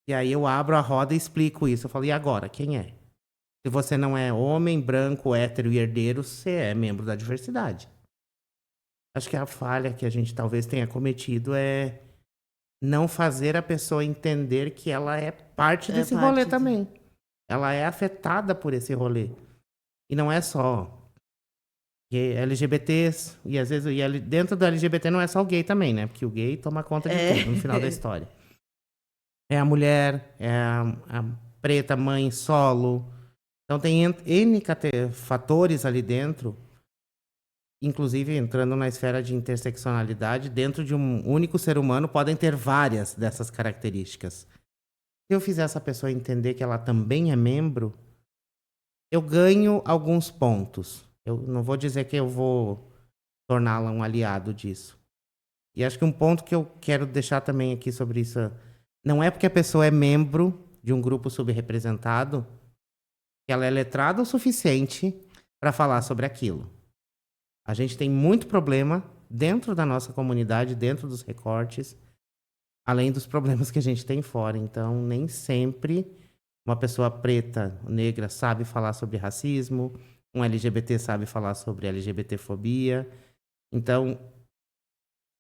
E aí eu abro a roda e explico isso. Eu falo, e agora, quem é? Se você não é homem, branco, hétero e herdeiro, você é membro da diversidade. Acho que a falha que a gente talvez tenha cometido é não fazer a pessoa entender que ela é parte desse rolê também. Ela é afetada por esse rolê. E não é só LGBTs, e às vezes dentro do LGBT não é só o gay também, né? Porque o gay toma conta de tudo no final da história. É a mulher, é a preta, mãe, solo, Então tem N fatores ali dentro, inclusive entrando na esfera de interseccionalidade, dentro de um único ser humano podem ter várias dessas características. Se eu fizer essa pessoa entender que ela também é membro, eu ganho alguns pontos. Eu não vou dizer que eu vou torná-la um aliado disso. E acho que um ponto que eu quero deixar também aqui sobre isso, não é porque a pessoa é membro de um grupo subrepresentado que ela é letrada o suficiente para falar sobre aquilo. A gente tem muito problema dentro da nossa comunidade, dentro dos recortes, além dos problemas que a gente tem fora. Então, nem sempre uma pessoa preta, negra, sabe falar sobre racismo, um LGBT sabe falar sobre LGBTfobia. Então,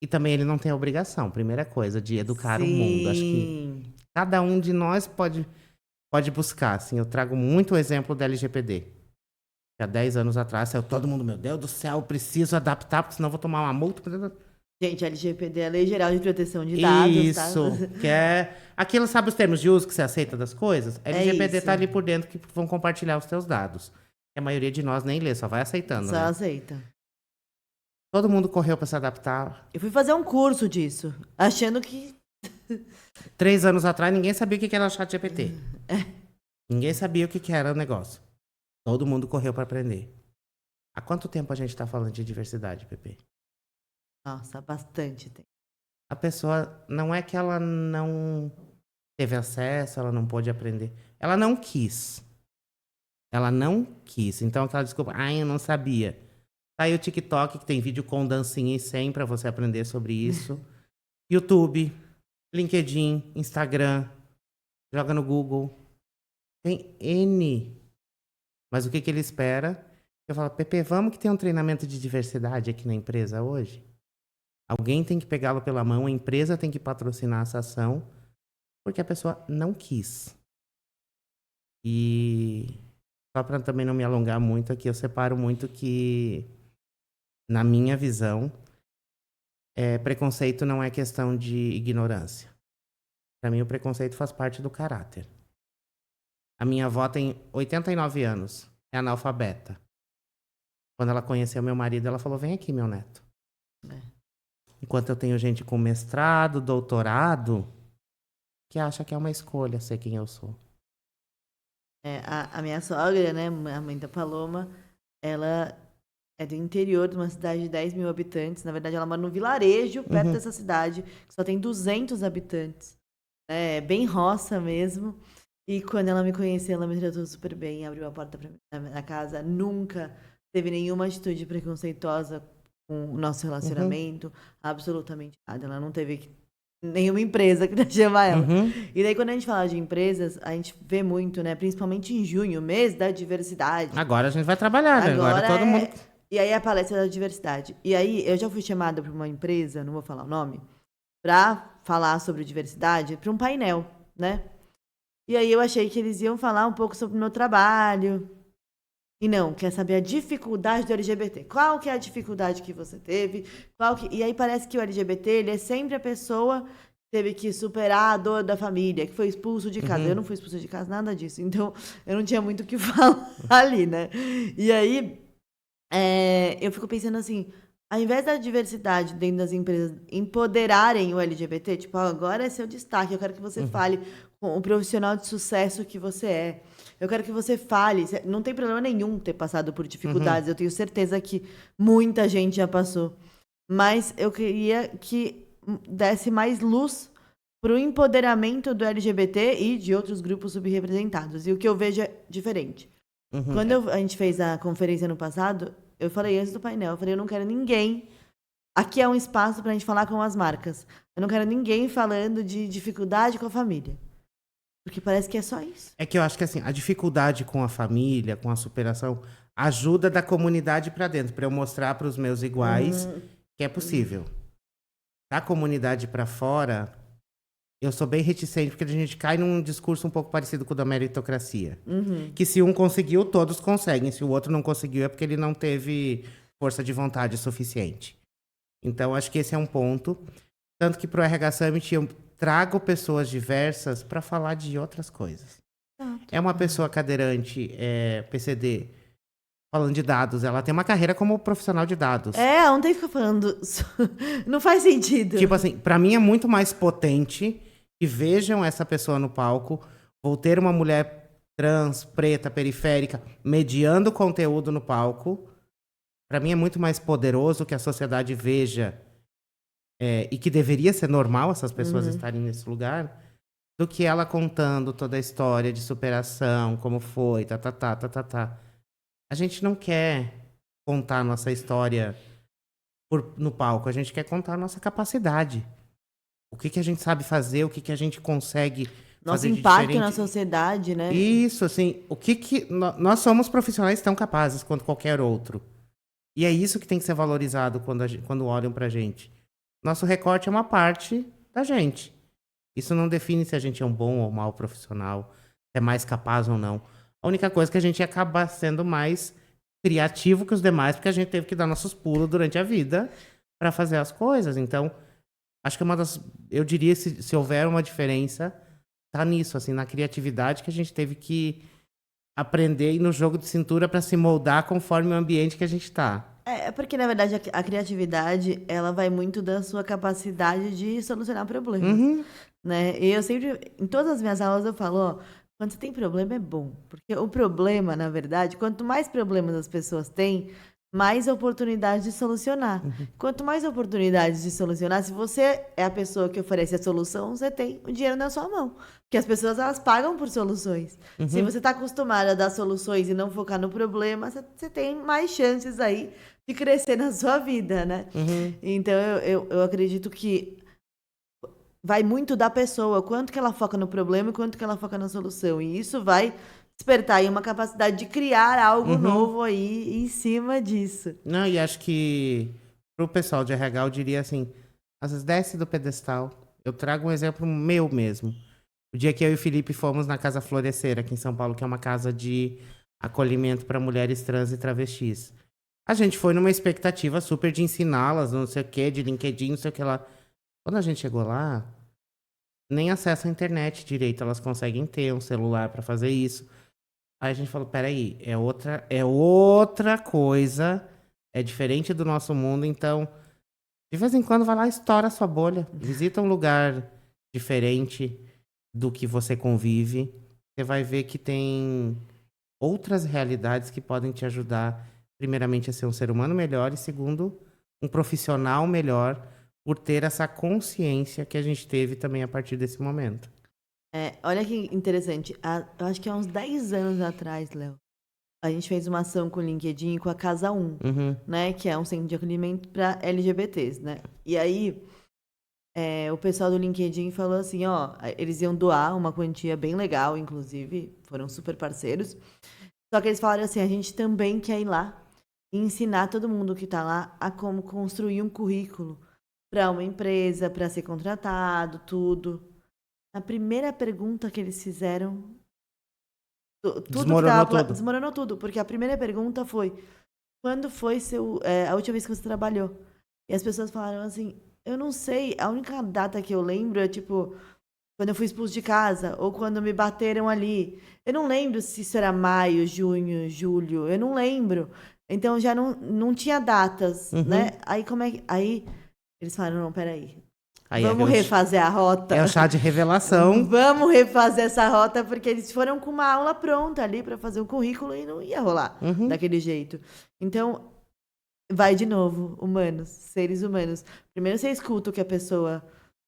e também ele não tem a obrigação, primeira coisa, de educar o mundo. Acho que cada um de nós pode buscar. Assim, eu trago muito o exemplo da LGPD. Há 10 anos atrás, saiu todo mundo, meu Deus do céu, preciso adaptar, porque senão eu vou tomar uma multa.
Gente, a LGPD é a Lei Geral de Proteção de Dados,
Isso,
tá?
que é... Aquilo, sabe os termos de uso que você aceita das coisas? A LGPD
isso.
tá ali por dentro que vão compartilhar os teus dados. A maioria de nós nem lê, só vai aceitando,
Só
né?
aceita.
Todo mundo correu para se adaptar.
Eu fui fazer um curso disso, achando que...
3 anos atrás, ninguém sabia o que era o ChatGPT. Ninguém sabia o que era o negócio. Todo mundo correu para aprender. Há quanto tempo a gente está falando de diversidade, Pepe?
Nossa, bastante tempo.
A pessoa, não é que ela não teve acesso, ela não pôde aprender. Ela não quis. Ela não quis. Então, aquela desculpa, eu não sabia. Tá aí o TikTok, que tem vídeo com dancinha e sem para você aprender sobre isso. YouTube, LinkedIn, Instagram, joga no Google. Tem N. Mas o que ele espera? Eu falo, Pepe, vamos que tem um treinamento de diversidade aqui na empresa hoje? Alguém tem que pegá-lo pela mão, a empresa tem que patrocinar essa ação, porque a pessoa não quis. E só para também não me alongar muito aqui, eu separo muito que, na minha visão, preconceito não é questão de ignorância. Para mim, o preconceito faz parte do caráter. A minha avó tem 89 anos, é analfabeta. Quando ela conheceu meu marido, ela falou, vem aqui, meu neto. Enquanto eu tenho gente com mestrado, doutorado, que acha que é uma escolha ser quem eu sou.
A minha sogra, né, a mãe da Paloma, ela é do interior de uma cidade de 10 mil habitantes. Na verdade, ela mora num vilarejo perto dessa cidade, que só tem 200 habitantes. É bem roça mesmo. E quando ela me conheceu, ela me tratou super bem, abriu a porta pra mim na casa. Nunca teve nenhuma atitude preconceituosa com o nosso relacionamento. Absolutamente nada. Ela não teve nenhuma empresa que chama ela. E daí, quando a gente fala de empresas, a gente vê muito, né? Principalmente em junho, mês da diversidade.
Agora a gente vai trabalhar, né? Agora todo mundo...
E aí, a palestra da diversidade. E aí, eu já fui chamada para uma empresa, não vou falar o nome, para falar sobre diversidade, para um painel, né? E aí, eu achei que eles iam falar um pouco sobre o meu trabalho. E não, quer saber a dificuldade do LGBT. Qual que é a dificuldade que você teve? E aí parece que o LGBT, ele é sempre a pessoa que teve que superar a dor da família, que foi expulso de casa. Eu não fui expulso de casa, nada disso. Então, eu não tinha muito o que falar ali, né? E aí, eu fico pensando assim, ao invés da diversidade dentro das empresas empoderarem o LGBT, tipo, agora é seu destaque, eu quero que você fale com o profissional de sucesso que você é. Eu quero que você fale. Não tem problema nenhum ter passado por dificuldades. Eu tenho certeza que muita gente já passou. Mas eu queria que desse mais luz para o empoderamento do LGBT e de outros grupos subrepresentados. E o que eu vejo é diferente. Quando a gente fez a conferência no passado, eu falei antes do painel, eu falei, eu não quero ninguém... Aqui é um espaço para a gente falar com as marcas. Eu não quero ninguém falando de dificuldade com a família. Porque parece que é só isso. É
que eu acho que assim, a dificuldade com a família, com a superação, ajuda da comunidade para dentro, para eu mostrar para os meus iguais que é possível. Da comunidade para fora, eu sou bem reticente, porque a gente cai num discurso um pouco parecido com o da meritocracia. Que se um conseguiu, todos conseguem. Se o outro não conseguiu, é porque ele não teve força de vontade suficiente. Então, acho que esse é um ponto. Tanto que para o RH Summit eu trago pessoas diversas para falar de outras coisas. É uma pessoa cadeirante, PCD, falando de dados. Ela tem uma carreira como profissional de dados.
Não tem que ficar falando. Não faz sentido.
Tipo assim, pra mim é muito mais potente que vejam essa pessoa no palco. Vou ter uma mulher trans, preta, periférica, mediando conteúdo no palco. Pra mim é muito mais poderoso que a sociedade veja, e que deveria ser normal essas pessoas estarem nesse lugar, do que ela contando toda a história de superação, como foi, tá. A gente não quer contar a nossa história no palco, a gente quer contar a nossa capacidade. O que a gente sabe fazer, o que a gente consegue
Nosso
fazer de
impacto
diferente.
na sociedade, né?
Isso, assim, nós somos profissionais tão capazes quanto qualquer outro. E é isso que tem que ser valorizado quando olham pra gente. Nosso recorte é uma parte da gente. Isso não define se a gente é um bom ou mau profissional, se é mais capaz ou não. A única coisa é que a gente acaba sendo mais criativo que os demais, porque a gente teve que dar nossos pulos durante a vida para fazer as coisas. Então, acho que eu diria, se houver uma diferença, tá nisso, assim, na criatividade que a gente teve que aprender e no jogo de cintura para se moldar conforme o ambiente que a gente tá.
Porque, na verdade, a criatividade, ela vai muito da sua capacidade de solucionar problemas, né? E eu sempre, em todas as minhas aulas, eu falo, ó, quando você tem problema é bom. Porque o problema, na verdade, quanto mais problemas as pessoas têm, mais oportunidades de solucionar. Quanto mais oportunidades de solucionar, se você é a pessoa que oferece a solução, você tem o dinheiro na sua mão. Porque as pessoas, elas pagam por soluções. Se você está acostumado a dar soluções e não focar no problema, você tem mais chances aí de crescer na sua vida, né? Então, eu acredito que vai muito da pessoa, quanto que ela foca no problema e quanto que ela foca na solução. E isso vai despertar aí uma capacidade de criar algo novo aí em cima disso.
Não, e acho que pro pessoal de RH eu diria assim, às vezes desce do pedestal. Eu trago um exemplo meu mesmo. O dia que eu e o Felipe fomos na Casa Florescer, aqui em São Paulo, que é uma casa de acolhimento para mulheres trans e travestis. A gente foi numa expectativa super de ensiná-las, não sei o que, de LinkedIn, não sei o que lá. Quando a gente chegou lá, nem acesso à internet direito elas conseguem ter um celular para fazer isso. Aí a gente falou, peraí, é outra coisa, é diferente do nosso mundo, então, de vez em quando vai lá e estoura a sua bolha. Visita um lugar diferente do que você convive. Você vai ver que tem outras realidades que podem te ajudar, primeiramente, a ser um ser humano melhor e, segundo, um profissional melhor por ter essa consciência que a gente teve também a partir desse momento.
Olha que interessante. Eu acho que há uns 10 anos atrás, Léo, a gente fez uma ação com o LinkedIn e com a Casa 1, né? Que é um centro de acolhimento para LGBTs, né? E aí, o pessoal do LinkedIn falou assim, ó, eles iam doar uma quantia bem legal, inclusive, foram super parceiros. Só que eles falaram assim, a gente também quer ir lá e ensinar todo mundo que tá lá a como construir um currículo para uma empresa, para ser contratado, tudo. A primeira pergunta que eles fizeram, desmoronou tudo, porque a primeira pergunta foi, quando foi a última vez que você trabalhou? E as pessoas falaram assim, eu não sei, a única data que eu lembro é tipo, quando eu fui expulso de casa, ou quando me bateram ali. Eu não lembro se isso era maio, junho, julho, eu não lembro. Então já não tinha datas, né? Aí eles falaram, não, peraí. Vamos refazer a rota.
É o chá de revelação.
Vamos refazer essa rota, porque eles foram com uma aula pronta ali para fazer o currículo e não ia rolar daquele jeito. Então, vai de novo, humanos, seres humanos. Primeiro você escuta o que a pessoa...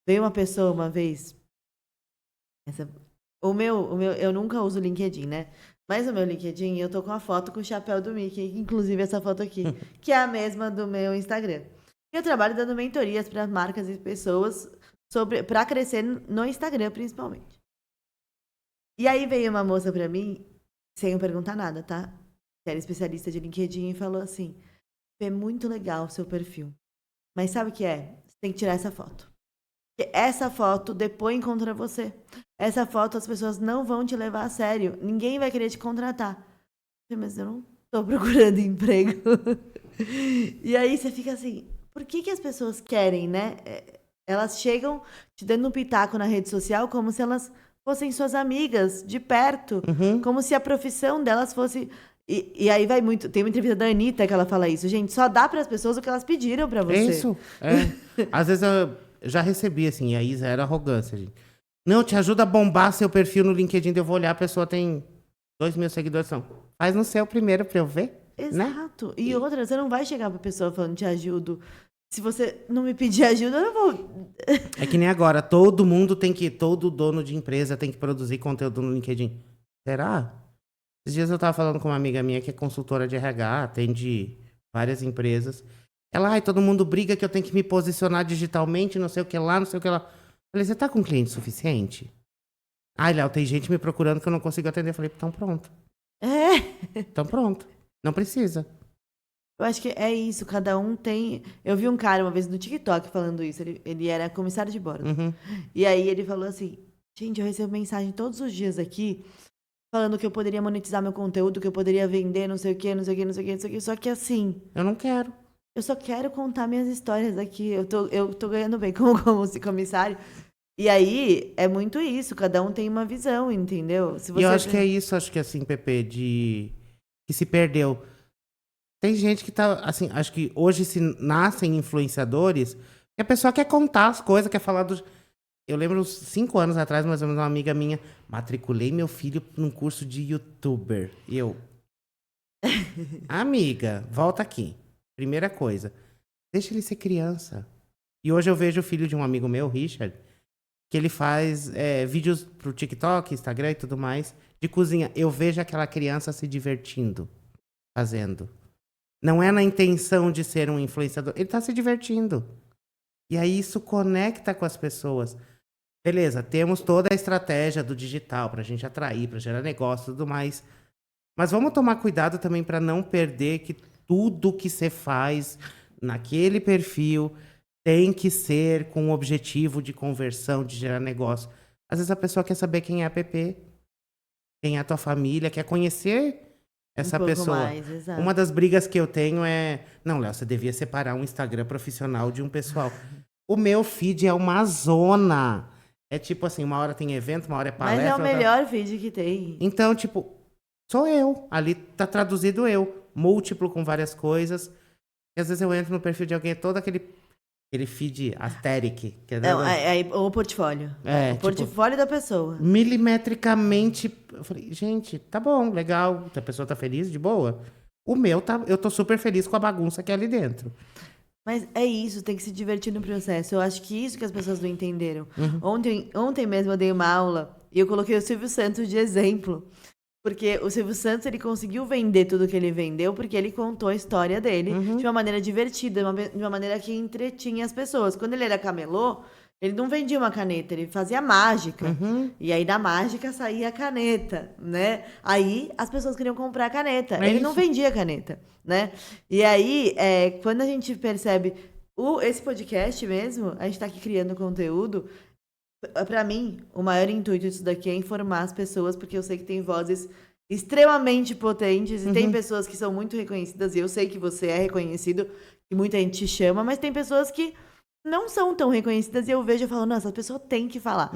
Veio uma pessoa uma vez... O meu, eu nunca uso o LinkedIn, né? Mas o meu LinkedIn, eu tô com a foto com o chapéu do Mickey, inclusive essa foto aqui, que é a mesma do meu Instagram. Eu trabalho dando mentorias para marcas e pessoas para crescer no Instagram, principalmente. E aí veio uma moça para mim, sem eu perguntar nada, tá? Que era especialista de LinkedIn, e falou assim, é muito legal o seu perfil, mas sabe o que é? Você tem que tirar essa foto. Porque essa foto depõe contra você. Essa foto as pessoas não vão te levar a sério. Ninguém vai querer te contratar. Mas eu não tô procurando emprego. E aí você fica assim... Por que as pessoas querem, né? Elas chegam te dando um pitaco na rede social como se elas fossem suas amigas de perto,
Uhum.
como se a profissão delas fosse... E aí vai muito... Tem uma entrevista da Anitta que ela fala isso. Gente, só dá para as pessoas o que elas pediram para
É
você.
isso. É. Às vezes eu já recebi, assim, e aí zero arrogância, gente. Não, te ajuda a bombar seu perfil no LinkedIn, eu vou olhar, a pessoa tem 2.000 seguidores. Não. Faz no seu primeiro pra eu ver, né?
Exato. E outra, você não vai chegar pra pessoa falando, te ajudo. Se você não me pedir ajuda, eu não vou...
É que nem agora, todo dono de empresa tem que produzir conteúdo no LinkedIn. Será? Esses dias eu tava falando com uma amiga minha que é consultora de RH, atende várias empresas. Ela, todo mundo briga que eu tenho que me posicionar digitalmente, não sei o que lá, não sei o que lá. Falei, você tá com cliente suficiente? Léo, tem gente me procurando que eu não consigo atender. Falei, então pronto. Então pronto. Não precisa.
Eu acho que é isso, cada um tem... Eu vi um cara uma vez no TikTok falando isso, ele era comissário de bordo.
Uhum.
E aí ele falou assim, gente, eu recebo mensagem todos os dias aqui, falando que eu poderia monetizar meu conteúdo, que eu poderia vender, não sei o quê, não sei o quê, não sei o quê, não sei o quê. Só que assim,
Eu não quero.
eu só quero contar minhas histórias aqui. Eu tô ganhando bem como comissário. E aí, é muito isso, cada um tem uma visão, entendeu? Se
E eu acho que é isso, acho que assim, Pepe, que se perdeu. Tem gente que tá, assim, acho que hoje se nascem influenciadores, que a pessoa quer contar as coisas, quer falar dos... Eu lembro uns 5 anos atrás, mais ou menos, uma amiga minha, matriculei meu filho num curso de youtuber. E eu... Amiga, volta aqui. Primeira coisa, deixa ele ser criança. E hoje eu vejo o filho de um amigo meu, Richard, que ele faz vídeos pro TikTok, Instagram e tudo mais, de cozinha. Eu vejo aquela criança se divertindo, fazendo. Não é na intenção de ser um influenciador, ele tá se divertindo. E aí isso conecta com as pessoas. Beleza, temos toda a estratégia do digital pra gente atrair, pra gerar negócio e tudo mais. Mas vamos tomar cuidado também para não perder que tudo que você faz naquele perfil tem que ser com o objetivo de conversão, de gerar negócio. Às vezes a pessoa quer saber quem é a PP, quem é a tua família, quer conhecer essa
pouco
pessoa.
mais, exato.
Uma das brigas que eu tenho é... Não, Léo, você devia separar um Instagram profissional de um pessoal. O meu feed é uma zona. É tipo assim, uma hora tem evento, uma hora é palestra.
Mas é o
outra-
melhor vídeo que tem.
Então, tipo, sou eu. Ali tá traduzido eu. Múltiplo com várias coisas. E às vezes eu entro no perfil de alguém, todo aquele feed aesthetic. Que é
Não, o portfólio.
É,
O
tipo-
portfólio da pessoa.
milimetricamente. Eu falei, gente, tá bom, legal. A pessoa tá feliz, de boa. O meu tá. Eu tô super feliz com a bagunça que é ali dentro.
Mas é isso, tem que se divertir no processo. Eu acho que isso que as pessoas não entenderam. Ontem mesmo eu dei uma aula e eu coloquei o Silvio Santos de exemplo. Porque o Silvio Santos, ele conseguiu vender tudo que ele vendeu porque ele contou a história dele de uma maneira divertida, de uma maneira que entretinha as pessoas. Quando ele era camelô, ele não vendia uma caneta, ele fazia mágica. E aí da mágica saía a caneta, né? Aí as pessoas queriam comprar a caneta.
É
Ele não
isso.
vendia caneta, né? E aí, quando a gente percebe esse podcast mesmo, a gente tá aqui criando conteúdo. Pra mim, o maior intuito disso daqui é informar as pessoas, porque eu sei que tem vozes extremamente potentes e tem pessoas que são muito reconhecidas, e eu sei que você é reconhecido, que muita gente te chama, mas tem pessoas que não são tão reconhecidas e eu vejo e falo, nossa, essa pessoa tem que falar.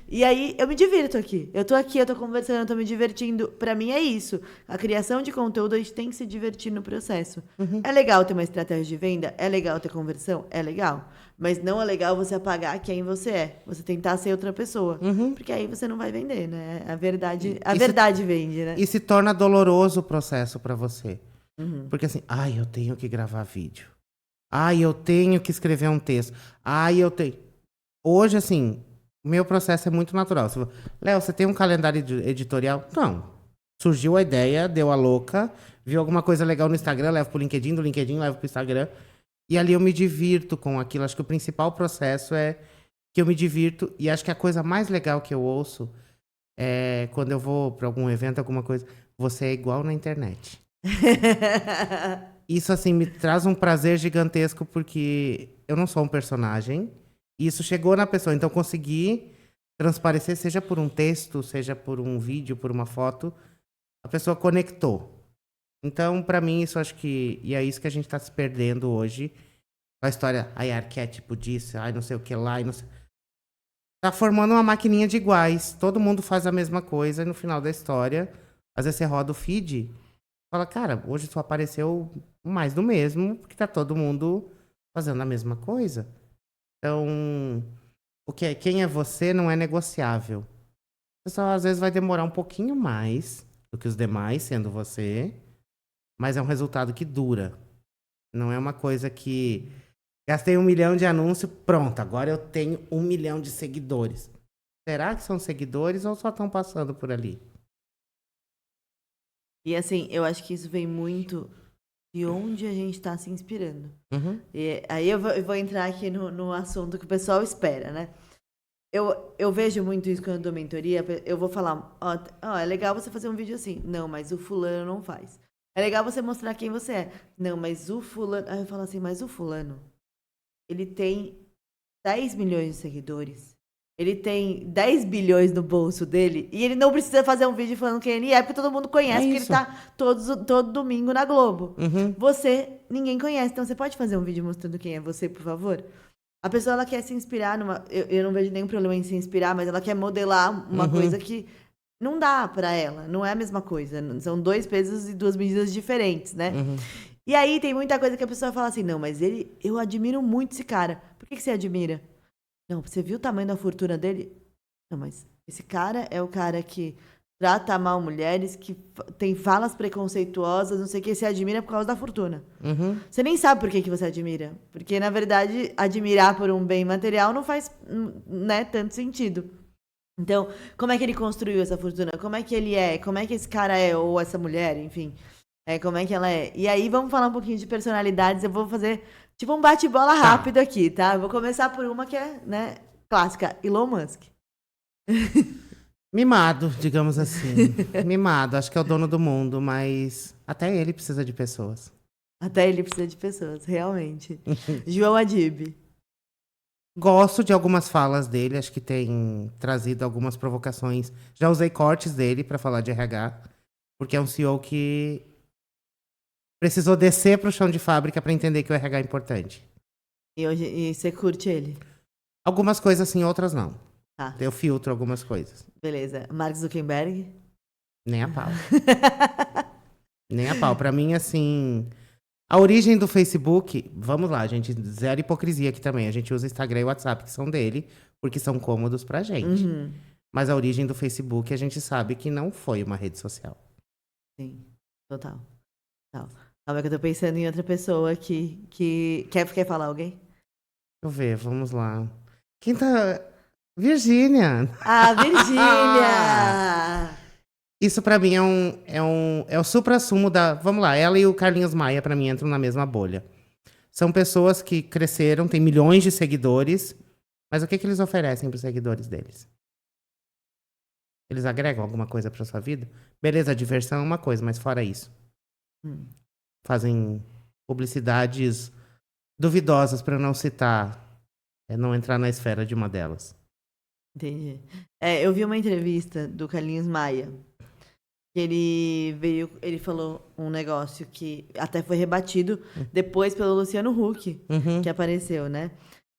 E aí eu me divirto aqui. Eu tô conversando, eu tô me divertindo. Pra mim é isso. A criação de conteúdo, a gente tem que se divertir no processo. É legal ter uma estratégia de venda? É legal ter conversão? É legal. Mas não é legal você apagar quem você é. Você tentar ser outra pessoa. Porque aí você não vai vender, né? A verdade vende, né?
E se torna doloroso o processo pra você. Porque assim, eu tenho que gravar vídeo. Eu tenho que escrever um texto. Eu tenho. Hoje, assim, o meu processo é muito natural. Léo, você tem um calendário editorial? Não. Surgiu a ideia, deu a louca, viu alguma coisa legal no Instagram, levo pro LinkedIn, do LinkedIn levo pro Instagram. E ali eu me divirto com aquilo. Acho que o principal processo é que eu me divirto. E acho que a coisa mais legal que eu ouço é quando eu vou pra algum evento, alguma coisa. Você é igual na internet. Isso, assim, me traz um prazer gigantesco porque eu não sou um personagem. E isso chegou na pessoa. Então, eu consegui transparecer, seja por um texto, seja por um vídeo, por uma foto. A pessoa conectou. Então, pra mim, isso acho que... E é isso que a gente tá se perdendo hoje. A história, arquétipo disso, não sei o que lá, e não sei... tá formando uma maquininha de iguais. Todo mundo faz a mesma coisa e no final da história, às vezes você roda o feed, fala, cara, hoje só apareceu mais do mesmo, porque tá todo mundo fazendo a mesma coisa. Então, quem é você não é negociável. O pessoal às vezes vai demorar um pouquinho mais do que os demais, sendo você, mas é um resultado que dura. Não é uma coisa que gastei 1 milhão de anúncio, pronto, agora eu tenho 1 milhão de seguidores. Será que são seguidores ou só estão passando por ali?
E assim, eu acho que isso vem muito de onde a gente tá se inspirando.
Uhum.
E aí eu vou entrar aqui no assunto que o pessoal espera, né? Eu vejo muito isso quando eu dou mentoria. Eu vou falar, ó, é legal você fazer um vídeo assim. Não, mas o fulano não faz. É legal você mostrar quem você é. Não, mas o fulano... Aí eu falo assim, mas o fulano, ele tem 10 milhões de seguidores. Ele tem 10 bilhões no bolso dele. E ele não precisa fazer um vídeo falando quem ele é, porque todo mundo conhece, porque ele
isso.
tá todo domingo na Globo.
Uhum.
Você, ninguém conhece. Então, você pode fazer um vídeo mostrando quem é você, por favor? A pessoa, ela quer se inspirar numa... Eu não vejo nenhum problema em se inspirar, mas ela quer modelar uma coisa que não dá pra ela. Não é a mesma coisa. São 2 pesos e 2 medidas diferentes, né?
Uhum.
E aí, tem muita coisa que a pessoa fala assim, não, mas eu admiro muito esse cara. Por que você admira? Não, você viu o tamanho da fortuna dele? Não, mas esse cara é o cara que trata mal mulheres, que tem falas preconceituosas, não sei o que, você admira por causa da fortuna.
Uhum.
Você nem sabe por que você admira. Porque, na verdade, admirar por um bem material não faz, né, tanto sentido. Então, como é que ele construiu essa fortuna? Como é que ele é? Como é que esse cara é? Ou essa mulher, enfim. Como é que ela é? E aí, vamos falar um pouquinho de personalidades. Eu vou fazer, tipo, um bate-bola rápido aqui, tá? Eu vou começar por uma que é, né, clássica. Elon Musk.
Mimado, digamos assim. Mimado, acho que é o dono do mundo, mas até ele precisa de pessoas.
Até ele precisa de pessoas, realmente. João Adib.
Gosto de algumas falas dele, acho que tem trazido algumas provocações. Já usei cortes dele para falar de RH, porque é um CEO que precisou descer para o chão de fábrica para entender que o RH é importante.
E você curte ele?
Algumas coisas sim, outras não.
Tá.
Eu filtro algumas coisas.
Beleza. Mark Zuckerberg?
Nem a pau. Nem a pau. Pra mim, assim... A origem do Facebook... Vamos lá, gente. Zero hipocrisia aqui também. A gente usa Instagram e WhatsApp, que são dele, porque são cômodos pra gente.
Uhum.
Mas a origem do Facebook, a gente sabe que não foi uma rede social.
Sim, total. Calma que eu tô pensando em outra pessoa aqui que... Quer falar alguém?
Deixa eu ver, vamos lá. Quem tá... Virgínia!
Ah, Virgínia!
Isso pra mim é o suprassumo da... Vamos lá, ela e o Carlinhos Maia pra mim entram na mesma bolha. São pessoas que cresceram, têm milhões de seguidores, mas o que eles oferecem pros seguidores deles? Eles agregam alguma coisa pra sua vida? Beleza, a diversão é uma coisa, mas fora isso. Fazem publicidades duvidosas pra eu não citar, não entrar na esfera de uma delas.
Entendi. Eu vi uma entrevista do Carlinhos Maia. Ele falou um negócio que até foi rebatido depois pelo Luciano Huck, que apareceu, né?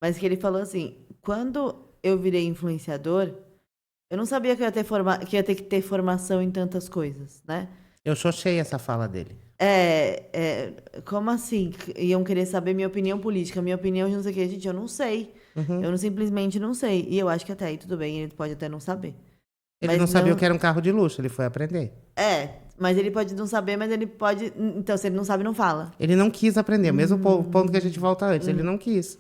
Mas que ele falou assim, quando eu virei influenciador, eu não sabia que eu ia ter que ter formação em tantas coisas, né?
Eu xoxei essa fala dele.
Como assim? Iam querer saber minha opinião política, minha opinião de não sei o que. Gente, eu não sei. Eu simplesmente não sei. E eu acho que até aí tudo bem, ele pode até não saber.
Ele
Mas
não sabia o que era um carro de luxo, ele foi aprender.
Mas ele pode não saber, mas ele pode... Então, se ele não sabe, não fala.
Ele não quis aprender, mesmo o ponto que a gente volta antes, ele não quis.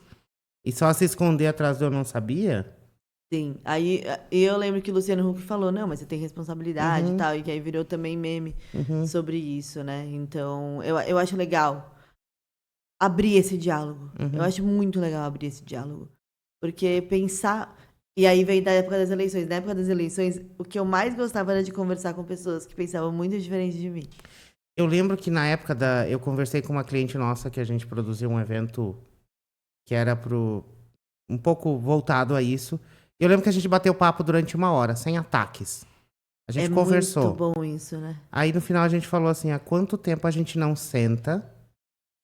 E só se esconder atrás do eu não sabia...
Sim, aí eu lembro que o Luciano Huck falou, não, mas você tem responsabilidade e tal, e que aí virou também meme sobre isso, né? Então, eu acho legal abrir esse diálogo. Eu acho muito legal abrir esse diálogo. Porque pensar... E aí vem da época das eleições. Na época das eleições, o que eu mais gostava era de conversar com pessoas que pensavam muito diferente de mim.
Eu lembro que na época eu conversei com uma cliente nossa que a gente produziu um evento que era um pouco voltado a isso. Eu lembro que a gente bateu papo durante 1 hora, sem ataques. A gente conversou.
É muito bom isso, né?
Aí no final a gente falou assim, há quanto tempo a gente não senta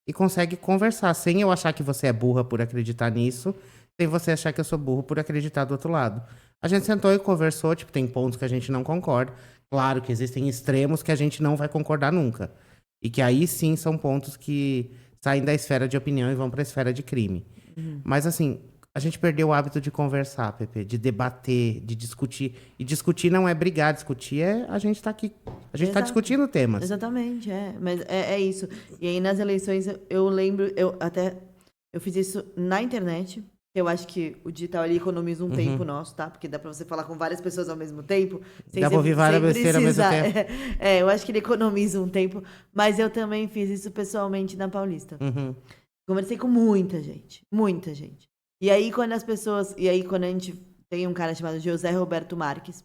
e consegue conversar, sem eu achar que você é burra por acreditar nisso, sem você achar que eu sou burro por acreditar do outro lado. A gente sentou e conversou, tipo, tem pontos que a gente não concorda. Claro que existem extremos que a gente não vai concordar nunca. E que aí sim são pontos que saem da esfera de opinião e vão para a esfera de crime. Mas assim, a gente perdeu o hábito de conversar, Pepe, de debater, de discutir. E discutir não é brigar, discutir é a gente tá aqui, a gente tá
Exato.
discutindo temas.
Exatamente, mas é isso. E aí nas eleições eu lembro, eu fiz isso na internet. Eu acho que o digital ele economiza um tempo nosso, tá? Porque dá pra você falar com várias pessoas ao mesmo tempo.
Dá pra ouvir várias besteiras ao mesmo tempo.
Eu acho que ele economiza um tempo. Mas eu também fiz isso pessoalmente na Paulista. Conversei com muita gente. Muita gente. E aí, quando a gente tem um cara chamado José Roberto Marques,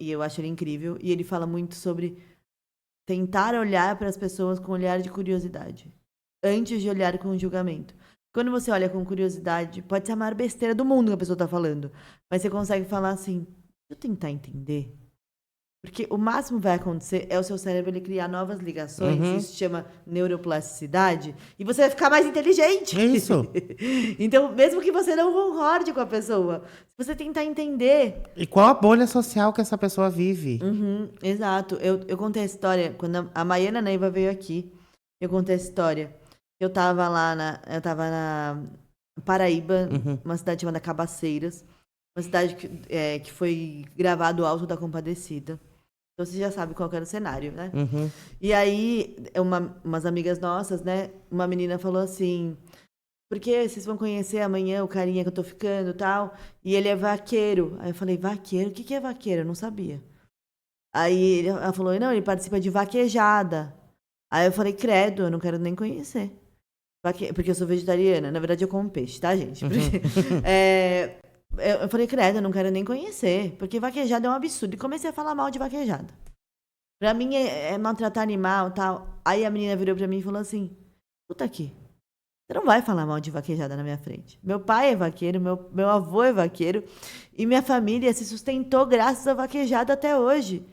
e eu acho ele incrível, e ele fala muito sobre tentar olhar para as pessoas com um olhar de curiosidade, antes de olhar com julgamento. Quando você olha com curiosidade, pode ser a maior besteira do mundo que a pessoa está falando, mas você consegue falar assim, deixa eu tentar entender. Porque o máximo que vai acontecer é o seu cérebro ele criar novas ligações, isso se chama neuroplasticidade, e você vai ficar mais inteligente.
É isso.
Então, mesmo que você não concorde com a pessoa, se você tentar entender...
E qual a bolha social que essa pessoa vive?
Exato. Eu contei a história, quando a Maiana Neiva veio aqui, eu contei a história. Eu tava na Paraíba, uma cidade chamada Cabaceiras, uma cidade que foi gravado o Alto da Compadecida. Então você já sabe qual que era o cenário, né? E aí, umas amigas nossas, né? Uma menina falou assim, porque vocês vão conhecer amanhã o carinha que eu tô ficando e tal, e ele é vaqueiro. Aí eu falei, vaqueiro? O que é vaqueiro? Eu não sabia. Aí ela falou, não, ele participa de vaquejada. Aí eu falei, credo, eu não quero nem conhecer. Porque eu sou vegetariana. Na verdade, eu como peixe, tá, gente? Eu falei, credo, eu não quero nem conhecer. Porque vaquejada é um absurdo. E comecei a falar mal de vaquejada. Pra mim, é maltratar animal e tal. Aí a menina virou pra mim e falou assim, escuta aqui, você não vai falar mal de vaquejada na minha frente. Meu pai é vaqueiro, meu avô é vaqueiro. E minha família se sustentou graças à vaquejada até hoje.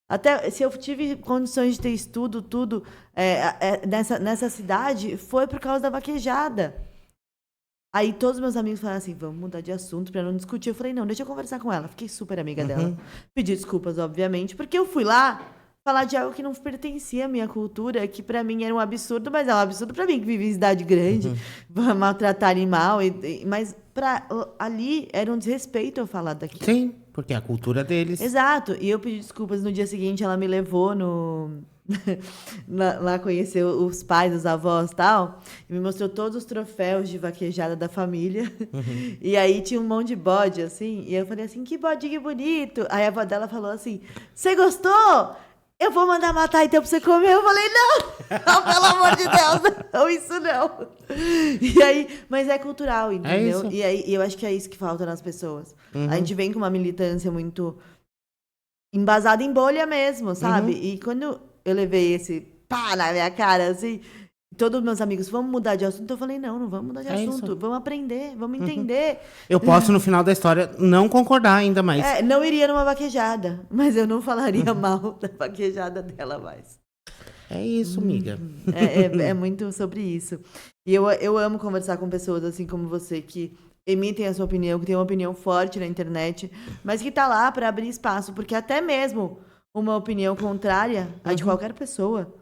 Até se eu tive condições de ter estudo, tudo, nessa cidade, foi por causa da vaquejada. Aí todos os meus amigos falaram assim, vamos mudar de assunto pra não discutir. Eu falei, não, deixa eu conversar com ela. Fiquei super amiga dela. Pedi desculpas, obviamente, porque eu fui lá falar de algo que não pertencia à minha cultura, que pra mim era um absurdo, mas é um absurdo pra mim, que vive em cidade grande, maltratar animal. Mas ali era um desrespeito eu falar daquilo.
Sim, porque é a cultura deles.
Exato. E eu pedi desculpas. No dia seguinte, ela me levou lá conhecer os pais, os avós e tal, e me mostrou todos os troféus de vaquejada da família. E aí tinha um monte de bode, assim, e eu falei assim, que bodinho bonito. Aí a avó dela falou assim, você gostou? Eu vou mandar matar então pra você comer. Eu falei, não, pelo amor de Deus, não, isso não. E aí, mas é cultural, entendeu?
É
e aí eu acho que é isso que falta nas pessoas. A gente vem com uma militância muito embasada em bolha mesmo, sabe? E quando eu levei esse pá na minha cara, assim, todos os meus amigos, vamos mudar de assunto? Eu falei, não vamos mudar de assunto.
Isso.
Vamos aprender, vamos entender.
Eu posso, no final da história, não concordar ainda mais.
Não iria numa vaquejada, mas eu não falaria mal da vaquejada dela mais.
É isso, amiga.
É muito sobre isso. E eu amo conversar com pessoas assim como você, que emitem a sua opinião, que tem uma opinião forte na internet, mas que tá lá para abrir espaço, porque até mesmo uma opinião contrária à de qualquer pessoa,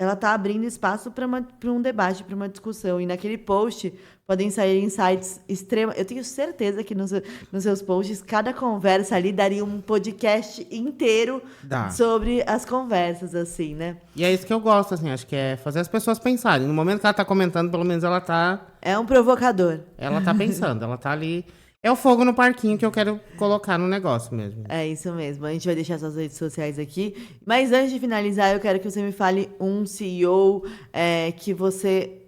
ela está abrindo espaço para um debate, para uma discussão. E naquele post podem sair insights extremos. Eu tenho certeza que nos seus posts, cada conversa ali daria um podcast inteiro sobre as conversas, assim, né?
E é isso que eu gosto, assim, acho que é fazer as pessoas pensarem. No momento que ela está comentando, pelo menos ela está...
É um provocador.
Ela está pensando, ela está ali... É o fogo no parquinho que eu quero colocar no negócio mesmo.
É isso mesmo. A gente vai deixar suas redes sociais aqui. Mas antes de finalizar, eu quero que você me fale um CEO que você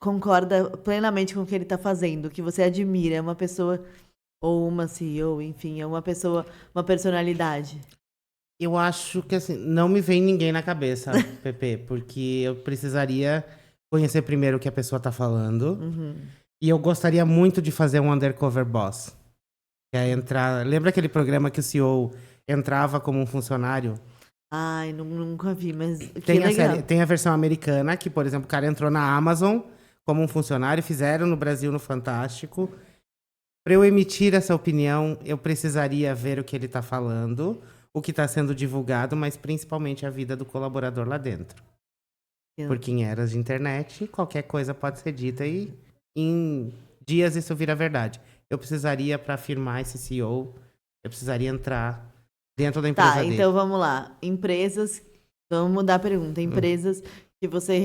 concorda plenamente com o que ele está fazendo, que você admira. É uma pessoa, ou uma CEO, enfim, é uma pessoa, uma personalidade.
Eu acho que, assim, não me vem ninguém na cabeça, Pepe, porque eu precisaria conhecer primeiro o que a pessoa está falando. E eu gostaria muito de fazer um Undercover Boss. Que é entrar... Lembra aquele programa que o CEO entrava como um funcionário?
Ai, nunca vi, mas que
Tem
legal.
tem a versão americana, que, por exemplo, o cara entrou na Amazon como um funcionário, fizeram no Brasil no Fantástico. Para eu emitir essa opinião, eu precisaria ver o que ele está falando, o que está sendo divulgado, mas principalmente a vida do colaborador lá dentro. Porque em eras de internet, qualquer coisa pode ser dita e em dias isso vira verdade. Eu precisaria, para afirmar esse CEO, eu precisaria entrar dentro da empresa dele.
Então vamos lá. Empresas, vamos mudar a pergunta. Empresas que você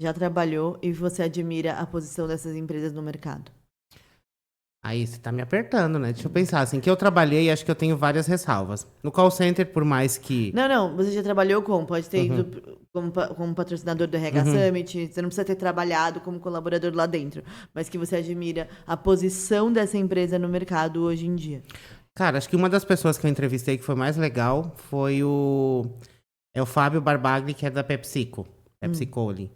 já trabalhou e você admira a posição dessas empresas no mercado.
Aí você tá me apertando, né? Deixa eu pensar, assim, que eu trabalhei, acho que eu tenho várias ressalvas. No call center, por mais que...
Não, você já trabalhou pode ter ido como patrocinador do RH Summit, você não precisa ter trabalhado como colaborador lá dentro, mas que você admira a posição dessa empresa no mercado hoje em dia.
Cara, acho que uma das pessoas que eu entrevistei que foi mais legal foi o Fábio Barbagli, que é da PepsiCo, PepsiCo ali.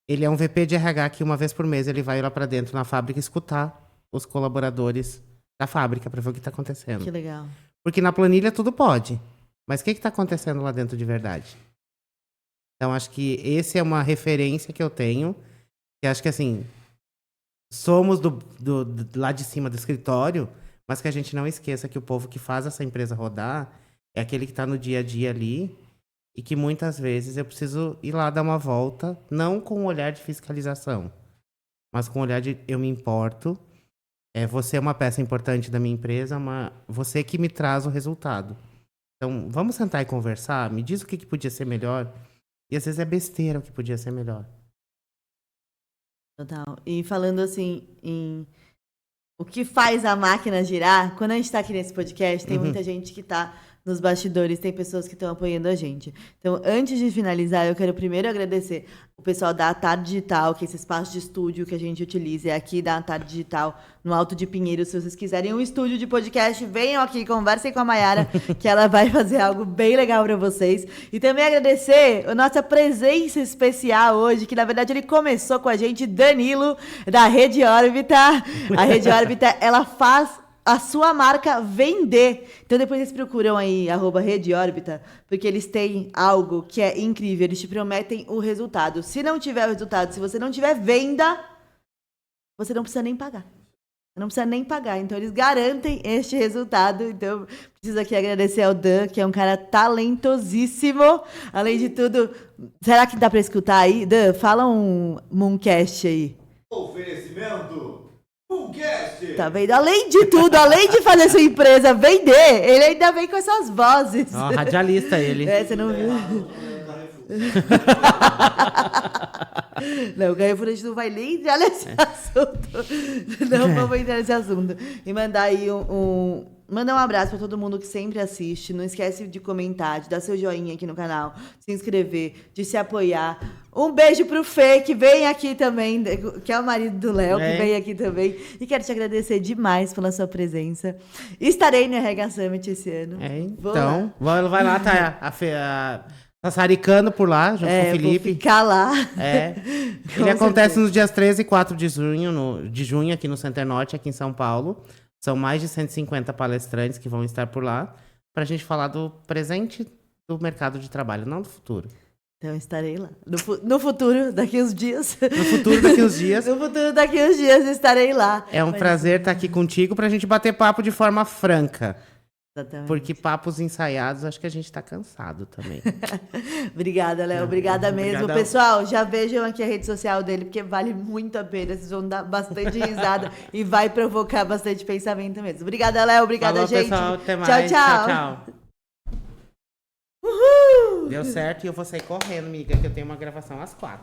Ele é um VP de RH que uma vez por mês ele vai lá pra dentro na fábrica escutar os colaboradores da fábrica para ver o que está acontecendo.
Que legal.
Porque na planilha tudo pode. Mas o que está acontecendo lá dentro de verdade? Então, acho que essa é uma referência que eu tenho. Que acho que, assim, somos do lá de cima do escritório, mas que a gente não esqueça que o povo que faz essa empresa rodar é aquele que está no dia a dia ali e que muitas vezes eu preciso ir lá dar uma volta, não com um olhar de fiscalização, mas com um olhar de eu me importo. Você é uma peça importante da minha empresa, você que me traz o resultado. Então, vamos sentar e conversar? Me diz o que podia ser melhor. E às vezes é besteira o que podia ser melhor.
Total. E falando assim, em o que faz a máquina girar, quando a gente tá aqui nesse podcast, tem muita gente que tá nos bastidores, tem pessoas que estão apoiando a gente. Então, antes de finalizar, eu quero primeiro agradecer o pessoal da Atar Digital, que esse espaço de estúdio que a gente utiliza é aqui da Atar Digital, no Alto de Pinheiros. Se vocês quiserem um estúdio de podcast, venham aqui, conversem com a Mayara, que ela vai fazer algo bem legal para vocês. E também agradecer a nossa presença especial hoje, que na verdade ele começou com a gente, Danilo, da Rede Órbita. A Rede Órbita, ela faz a sua marca vender. Então depois vocês procuram aí, @Rede Órbita, porque eles têm algo que é incrível, eles te prometem o resultado. Se não tiver o resultado, se você não tiver venda, você não precisa nem pagar. Não precisa nem pagar. Então eles garantem este resultado. Então preciso aqui agradecer ao Dan, que é um cara talentosíssimo. Além de tudo, será que dá pra escutar aí? Dan, fala um Mooncast aí.
Oferecimento Mooncast!
Tá vendo? Além de tudo, além de fazer sua empresa vender, ele ainda vem com essas vozes.
Ó, radialista ele.
Você não viu? Não, o Carrefour a gente não vai nem entrar nesse assunto. Não vamos entrar nesse assunto. E mandar aí mandar um abraço pra todo mundo que sempre assiste. Não esquece de comentar, de dar seu joinha aqui no canal, se inscrever, de se apoiar. Um beijo pro Fê, que vem aqui também, que é o marido do Léo, que vem aqui também. E quero te agradecer demais pela sua presença. Estarei no RH Summit esse ano.
Então, vai lá, tá sassaricando por lá, junto com o Felipe.
Vou ficar lá.
Ele acontece nos dias 13 e 4 de junho, aqui no Center Norte, aqui em São Paulo. São mais de 150 palestrantes que vão estar por lá, pra gente falar do presente do mercado de trabalho, não do futuro.
Então eu estarei lá. No futuro, daqui uns dias.
No futuro, daqui uns dias.
No futuro, daqui uns dias, estarei lá.
É um prazer estar aqui contigo pra gente bater papo de forma franca.
Exatamente.
Porque papos ensaiados, acho que a gente tá cansado também.
Obrigada, Léo. Obrigada mesmo.
Obrigado.
Pessoal, já vejam aqui a rede social dele, porque vale muito a pena. Vocês vão dar bastante risada e vai provocar bastante pensamento mesmo. Obrigada, Léo. Obrigada,
Falou,
gente.
pessoal. Até mais.
Tchau.
Uhul! Deu certo e eu vou sair correndo, amiga, que eu tenho uma gravação às 4.